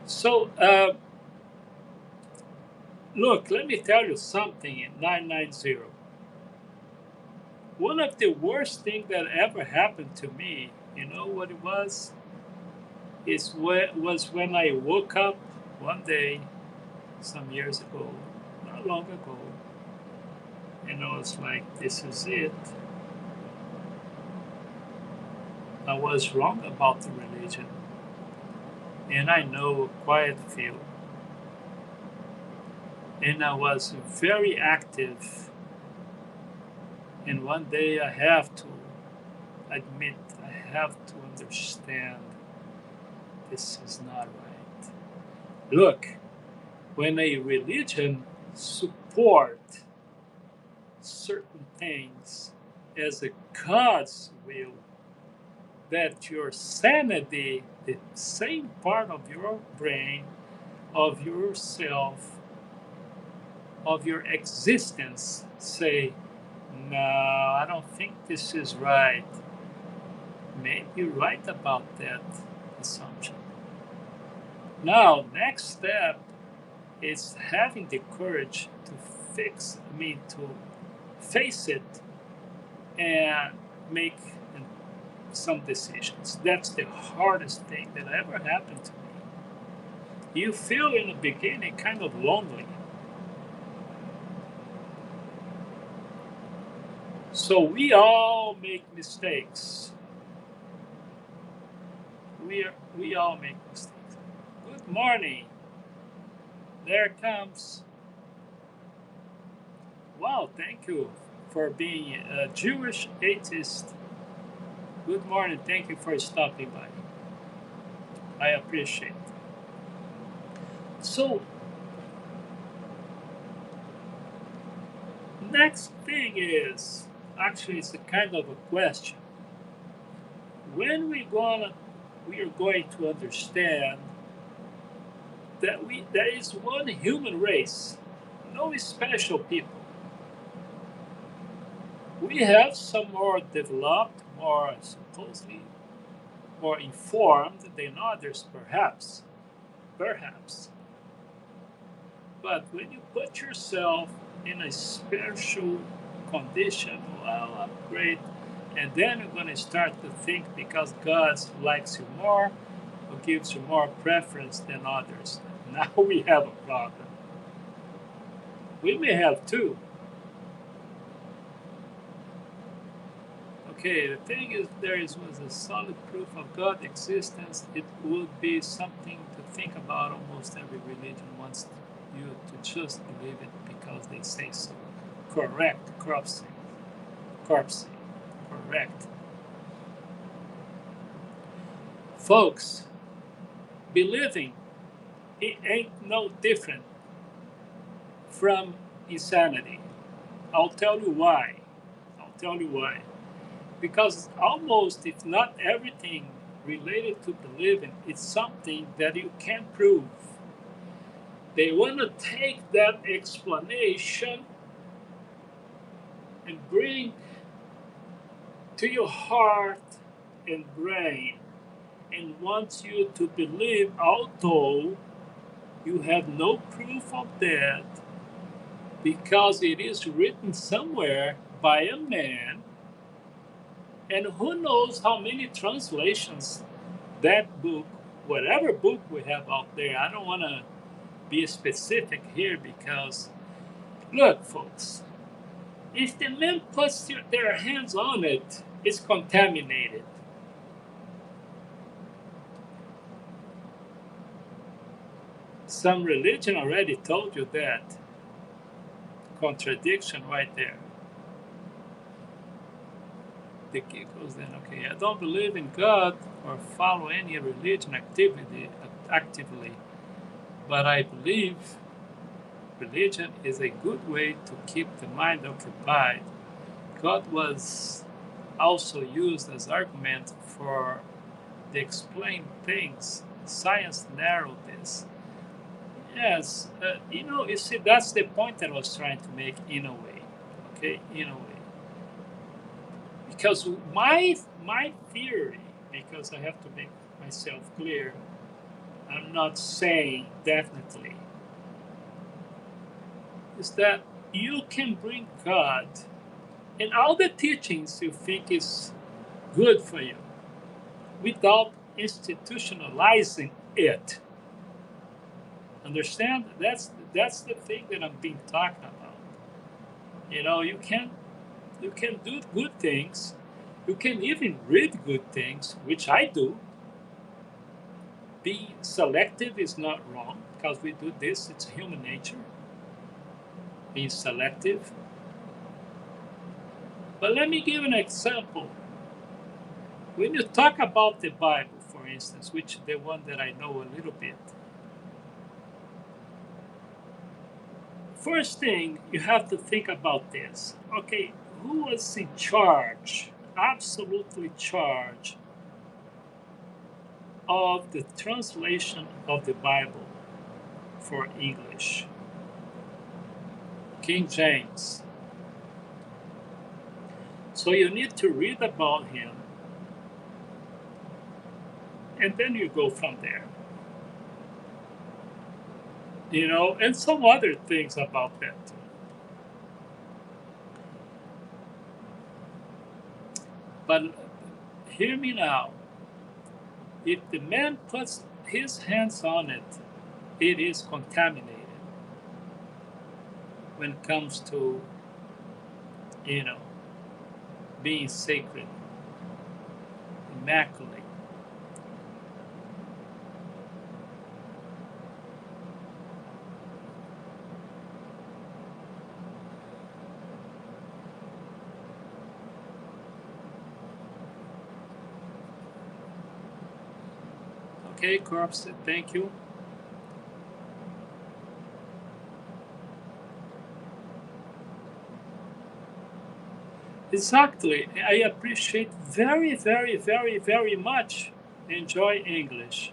[SPEAKER 1] So, look, let me tell you something in 990. One of the worst things that ever happened to me, you know what it was? Was when I woke up one day, some years ago, not long ago. And I was like, this is it. I was wrong about the religion. And I know quite a few. And I was very active. And one day I have to admit, I have to understand this is not right. Look, when a religion support certain things as a God's will, that your sanity, the same part of your brain, of yourself, of your existence, say, no, I don't think this is right. Maybe you're right about that assumption. Now, next step is having the courage to to face it and make some decisions. That's the hardest thing that ever happened to me. You feel in the beginning kind of lonely. So we all make mistakes. We all make mistakes. Good morning. There it comes. Wow, thank you for being a Jewish atheist. Good morning. Thank you for stopping by. I appreciate it. So, next thing is actually it's a kind of a question. When we are going to understand that there is one human race, no special people. We have some more developed, more supposedly more informed than others, perhaps. Perhaps. But when you put yourself in a spiritual condition, well, I'm great, and then you're going to start to think because God likes you more or gives you more preference than others. Now we have a problem. We may have two. Okay, the thing is, was a solid proof of God's existence. It would be something to think about. Almost every religion wants you to just believe it because they say so. Correct, corpse. Correct. Folks, believing it ain't no different from insanity. I'll tell you why. Because almost, if not everything related to believing, is something that you can prove. They want to take that explanation and bring to your heart and brain and wants you to believe, although you have no proof of that, because it is written somewhere by a man, and who knows how many translations that book, whatever book we have out there, I don't want to be specific here because, look, folks, if the man puts their hands on it, it's contaminated. Some religion already told you that. Contradiction right there. The key goes then, okay, I don't believe in God or follow any religion actively, but I believe religion is a good way to keep the mind occupied. God was also used as argument for the explained things. Science narrowed this. Yes, you see, that's the point that I was trying to make in a way. Okay, in a way. Because my theory, because I have to make myself clear, I'm not saying definitely, is that you can bring God and all the teachings you think is good for you without institutionalizing it. Understand? That's the thing that I'm being talking about. You can do good things. You can even read good things, which I do. Being selective is not wrong because we do this. It's human nature. Being selective. But let me give an example. When you talk about the Bible, for instance, which is the one that I know a little bit, first thing you have to think about this. Okay, who was in charge, absolutely charge, of the translation of the Bible for English? King James. So you need to read about him, and then you go from there. And some other things about that. But hear me now. If the man puts his hands on it, it is contaminated when it comes to, you know, being sacred, immaculate. Okay, Corpse, thank you. Exactly. I appreciate very, very, very, very much. Enjoy English.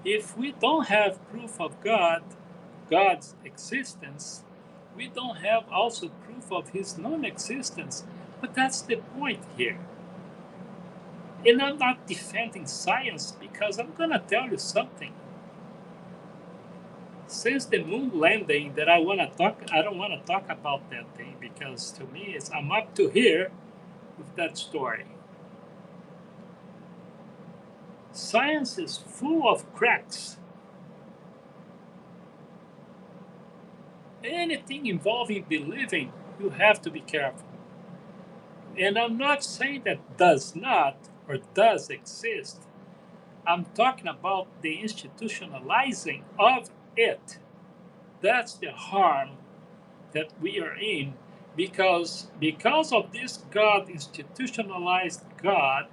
[SPEAKER 1] If we don't have proof of God's existence, we don't have also proof of his non-existence. But that's the point here. And I'm not defending science because I'm gonna tell you something. Since the moon landing that I don't wanna talk about that thing because to me I'm up to here with that story. Science is full of cracks. Anything involving believing, you have to be careful. And I'm not saying that does not or does exist. I'm talking about the institutionalizing of it. That's the harm that we are in because of this God, institutionalized God,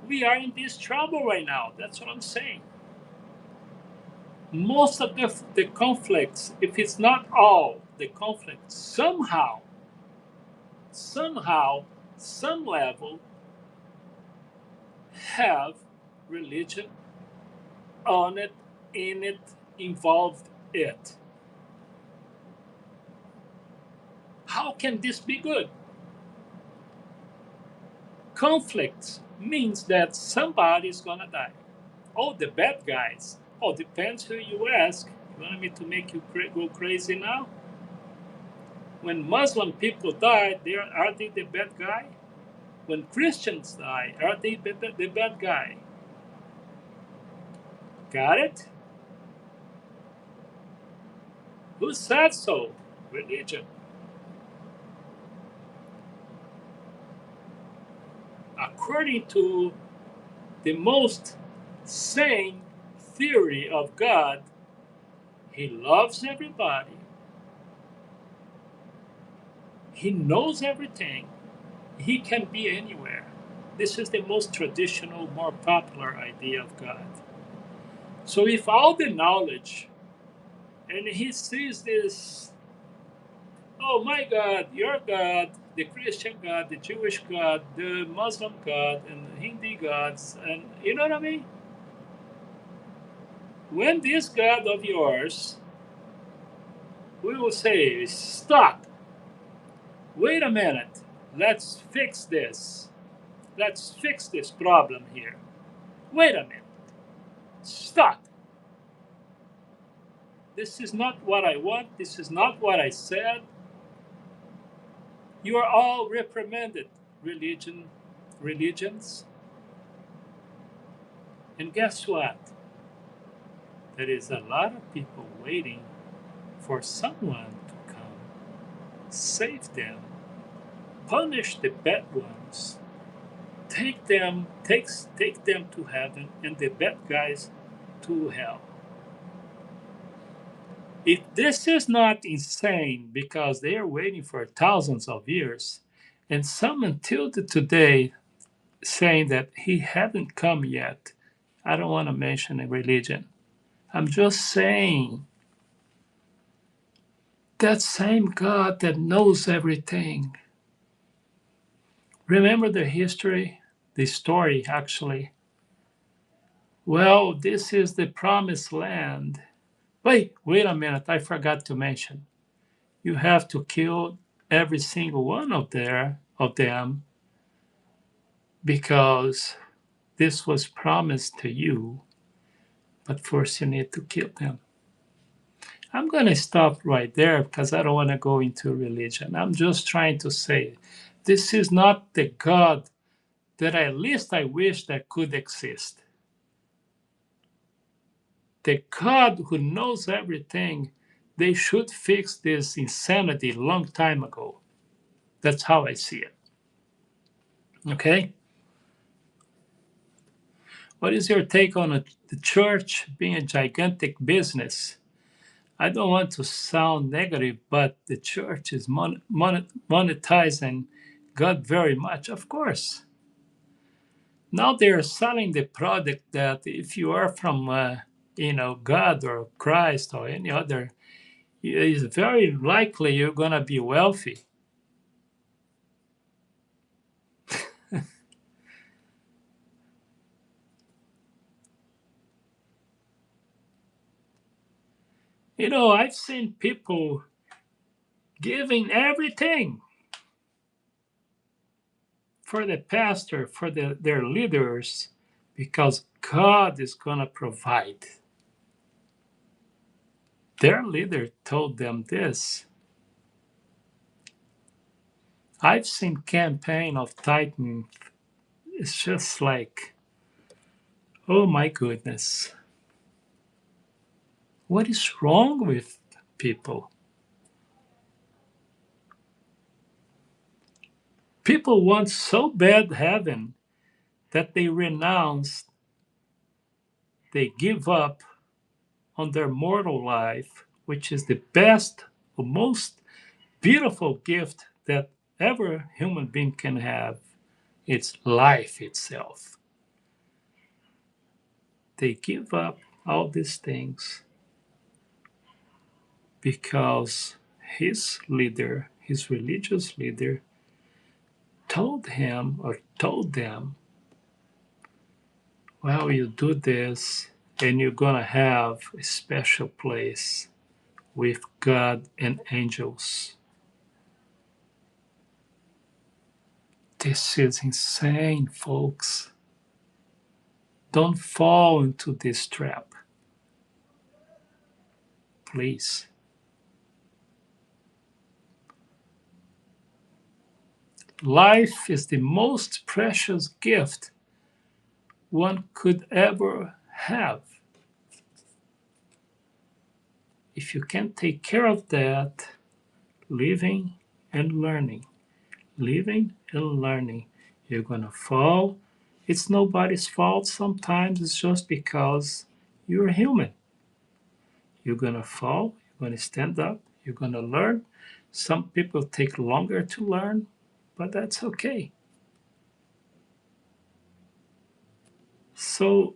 [SPEAKER 1] we are in this trouble right now. That's what I'm saying. Most of the conflicts, if it's not all the conflicts, somehow, some level, have religion on it, in it, involved it. How can this be good? Conflict means that somebody's gonna die. Oh, the bad guys. Oh, depends who you ask. You want me to make you go crazy now? When Muslim people die, are they the bad guy? When Christians die, are they the bad guy? Got it? Who said so? Religion. According to the most sane theory of God, he loves everybody. He knows everything. He can be anywhere. This is the most traditional, more popular idea of God. So, if all the knowledge, and he sees this, oh my God, your God, the Christian God, the Jewish God, the Muslim God, and the Hindi gods, and you know what I mean? When this God of yours, we will say, stop, wait a minute, let's fix this. Let's fix this problem here. Wait a minute, stop. This is not what I want. This is not what I said. You are all reprimanded, religions. And guess what? There is a lot of people waiting for someone to come save them, punish the bad ones, take them to heaven, and the bad guys to hell. If this is not insane because they are waiting for thousands of years, and some until today saying that he hadn't come yet, I don't want to mention a religion. I'm just saying that same God that knows everything. Remember the history, the story actually. Well, this is the promised land. Wait a minute, I forgot to mention. You have to kill every single one of them because this was promised to you, but first you need to kill them. I'm going to stop right there because I don't want to go into religion. I'm just trying to say this is not the God that at least I wish that could exist. The God who knows everything, they should fix this insanity long time ago. That's how I see it. Okay? What is your take on the church being a gigantic business? I don't want to sound negative, but the church is monetizing God very much, of course. Now they're selling the product that if you are from, God or Christ or any other, it's very likely you're going to be wealthy. I've seen people giving everything for the pastor, for their leaders, because God is going to provide. Their leader told them this. I've seen campaign of Titan. It's just like, oh my goodness. What is wrong with people? People want so bad heaven that they renounce, they give up on their mortal life, which is the best or most beautiful gift that ever human being can have. It's life itself. They give up all these things because his leader, his religious leader, told him or told them, well, you do this and you're going to have a special place with God and angels. This is insane, folks. Don't fall into this trap. Please. Life is the most precious gift one could ever have. If you can't take care of that, living and learning, you're going to fall. It's nobody's fault. Sometimes it's just because you're human. You're going to fall, you're going to stand up, you're going to learn. Some people take longer to learn, but that's okay. So,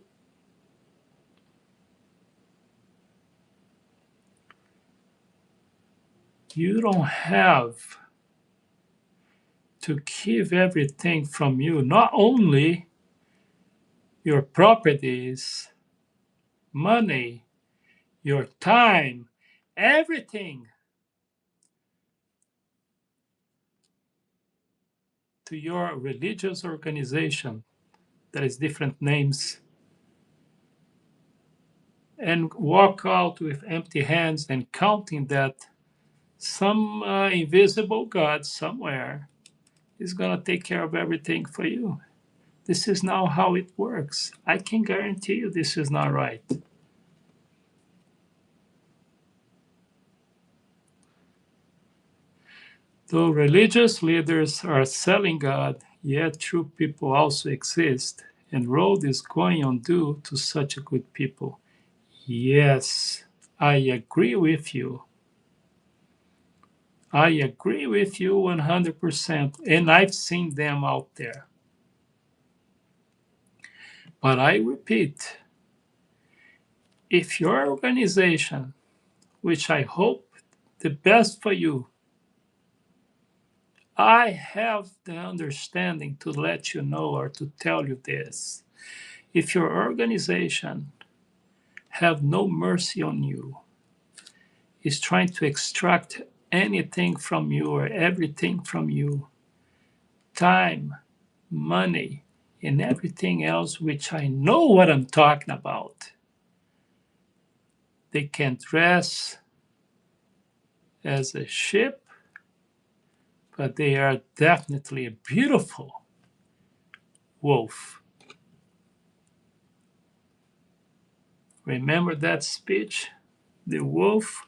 [SPEAKER 1] you don't have to give everything from you, not only your properties, money, your time, everything to your religious organization that is different names and walk out with empty hands and counting that some invisible God somewhere is going to take care of everything for you. This is not how it works. I can guarantee you this is not right. Though religious leaders are selling God, yet true people also exist, and road is going on due to such a good people. Yes, I agree with you. I agree with you 100%, and I've seen them out there. But I repeat, if your organization, which I hope the best for you, I have the understanding to let you know or to tell you this. If your organization have no mercy on you, is trying to extract anything from you or everything from you, time, money, and everything else, which I know what I'm talking about. They can dress as a ship, but they are definitely a beautiful wolf. Remember that speech? The wolf.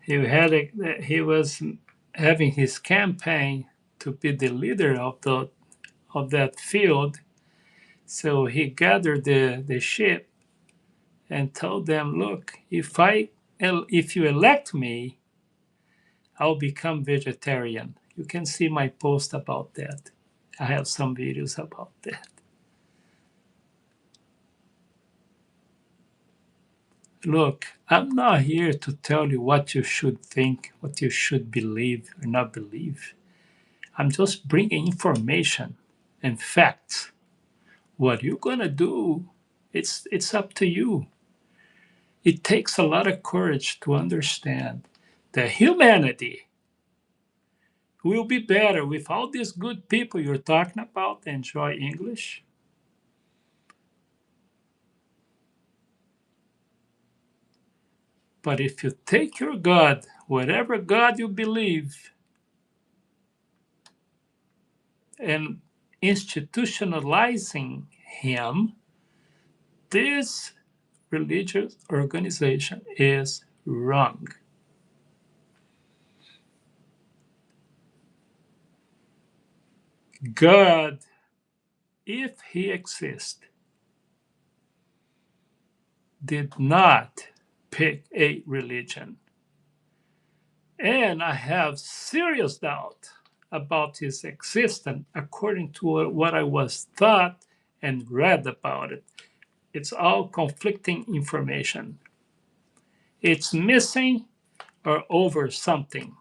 [SPEAKER 1] He was having his campaign to be the leader of that field. So he gathered the sheep and told them, "Look, if you elect me, I'll become vegetarian." You can see my post about that. I have some videos about that. Look, I'm not here to tell you what you should think, what you should believe or not believe. I'm just bringing information and facts. What you're going to do, it's up to you. It takes a lot of courage to understand that humanity will be better with all these good people you're talking about. Enjoy English. But if you take your God, whatever God you believe, and institutionalizing him, this religious organization is wrong. God, if he exists, did not pick a religion. And I have serious doubt about his existence according to what I was taught and read about it. It's all conflicting information. It's missing or over something.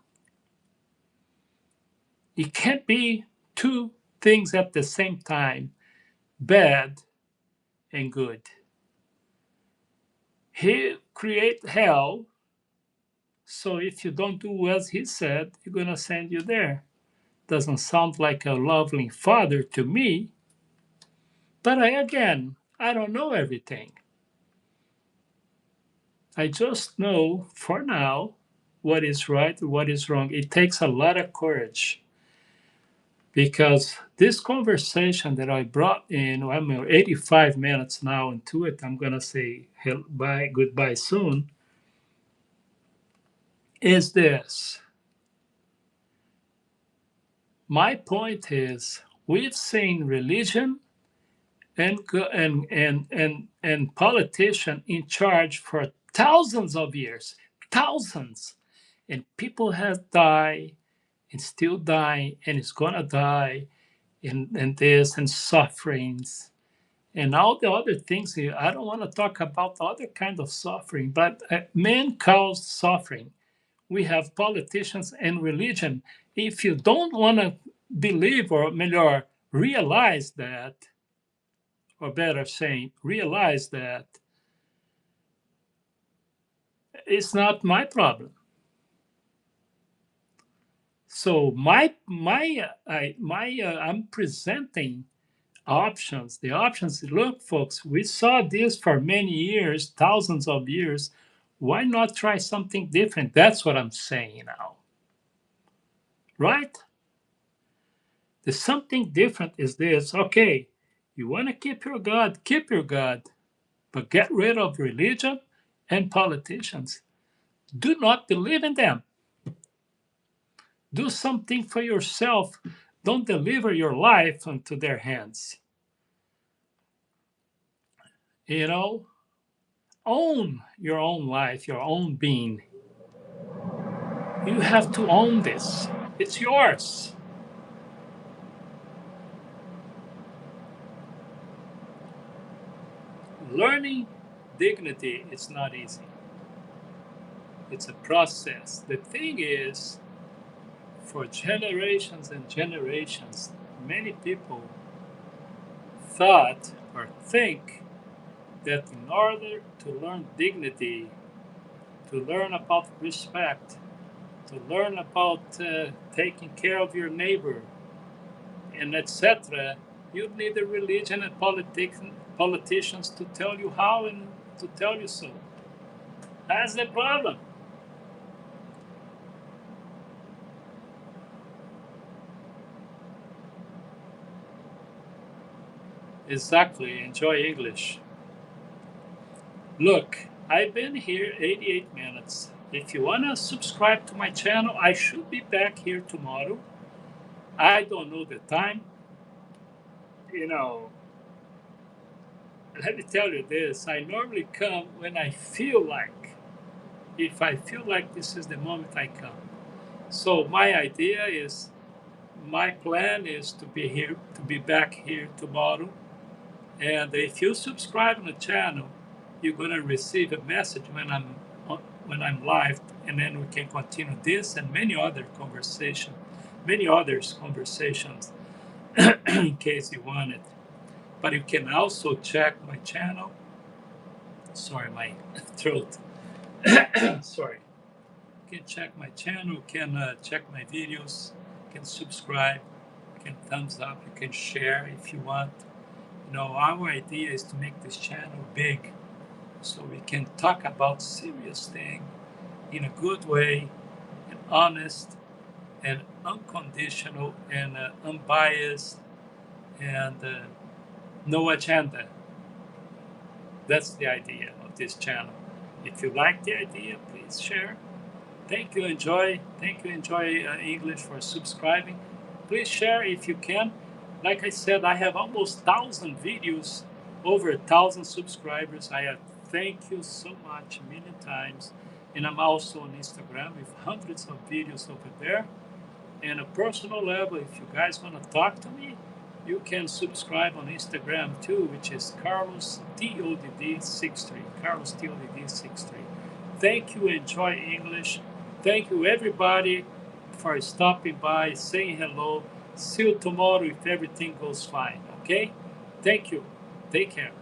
[SPEAKER 1] It can't be two things at the same time, bad and good. He created hell, so if you don't do as he said, he's going to send you there. Doesn't sound like a loving father to me, but I don't know everything. I just know for now what is right, what is wrong. It takes a lot of courage because this conversation that I brought in, I'm 85 minutes now into it. I'm going to say bye, goodbye soon. Is this. My point is, we've seen religion and politician in charge for thousands of years, thousands, and people have died and still dying and is gonna die and this and sufferings and all the other things here. I don't want to talk about other kind of suffering, but man caused suffering. We have politicians and religion. If you don't want to believe or melhor realize that, or better saying realize that, it's not my problem. So I'm presenting options. The options, look, folks, we saw this for many years, thousands of years. Why not try something different? That's what I'm saying now. Right? The something different is this. Okay, you want to keep your God, but get rid of religion and politicians. Do not believe in them. Do something for yourself. Don't deliver your life into their hands. You know, own your own life, your own being. You have to own this. It's yours. Learning dignity is not easy. It's a process. The thing is, for generations and generations, many people thought or think that in order to learn dignity, to learn about respect, to learn about taking care of your neighbor, and etc., you need a religion and politicians to tell you how and to tell you so. That's the problem. Exactly. Enjoy English. Look, I've been here 88 minutes. If you want to subscribe to my channel, I should be back here tomorrow. I don't know the time. You know, let me tell you this. I normally come when I feel like. If I feel like this is the moment, I come. So my plan is to be here, to be back here tomorrow. And if you subscribe on the channel, you're gonna receive a message when I'm live, and then we can continue this and many others conversations, in case you want it. But you can also check my channel. Sorry, my throat. Sorry. You can check my channel. You can check my videos. You can subscribe. You can thumbs up. You can share if you want. You know, our idea is to make this channel big, so we can talk about serious things in a good way, and honest, and unconditional, and unbiased, and no agenda. That's the idea of this channel. If you like the idea, please share. Thank you, enjoy English for subscribing. Please share if you can. Like I said, I have almost 1,000 videos, over 1,000 subscribers. I have thank you so much, a million times. And I'm also on Instagram with hundreds of videos over there. And a personal level, if you guys want to talk to me, you can subscribe on Instagram too, which is Carlos TODD63. Carlos TODD63. Thank you. Enjoy English. Thank you, everybody, for stopping by, saying hello. See you tomorrow if everything goes fine. Okay? Thank you. Take care.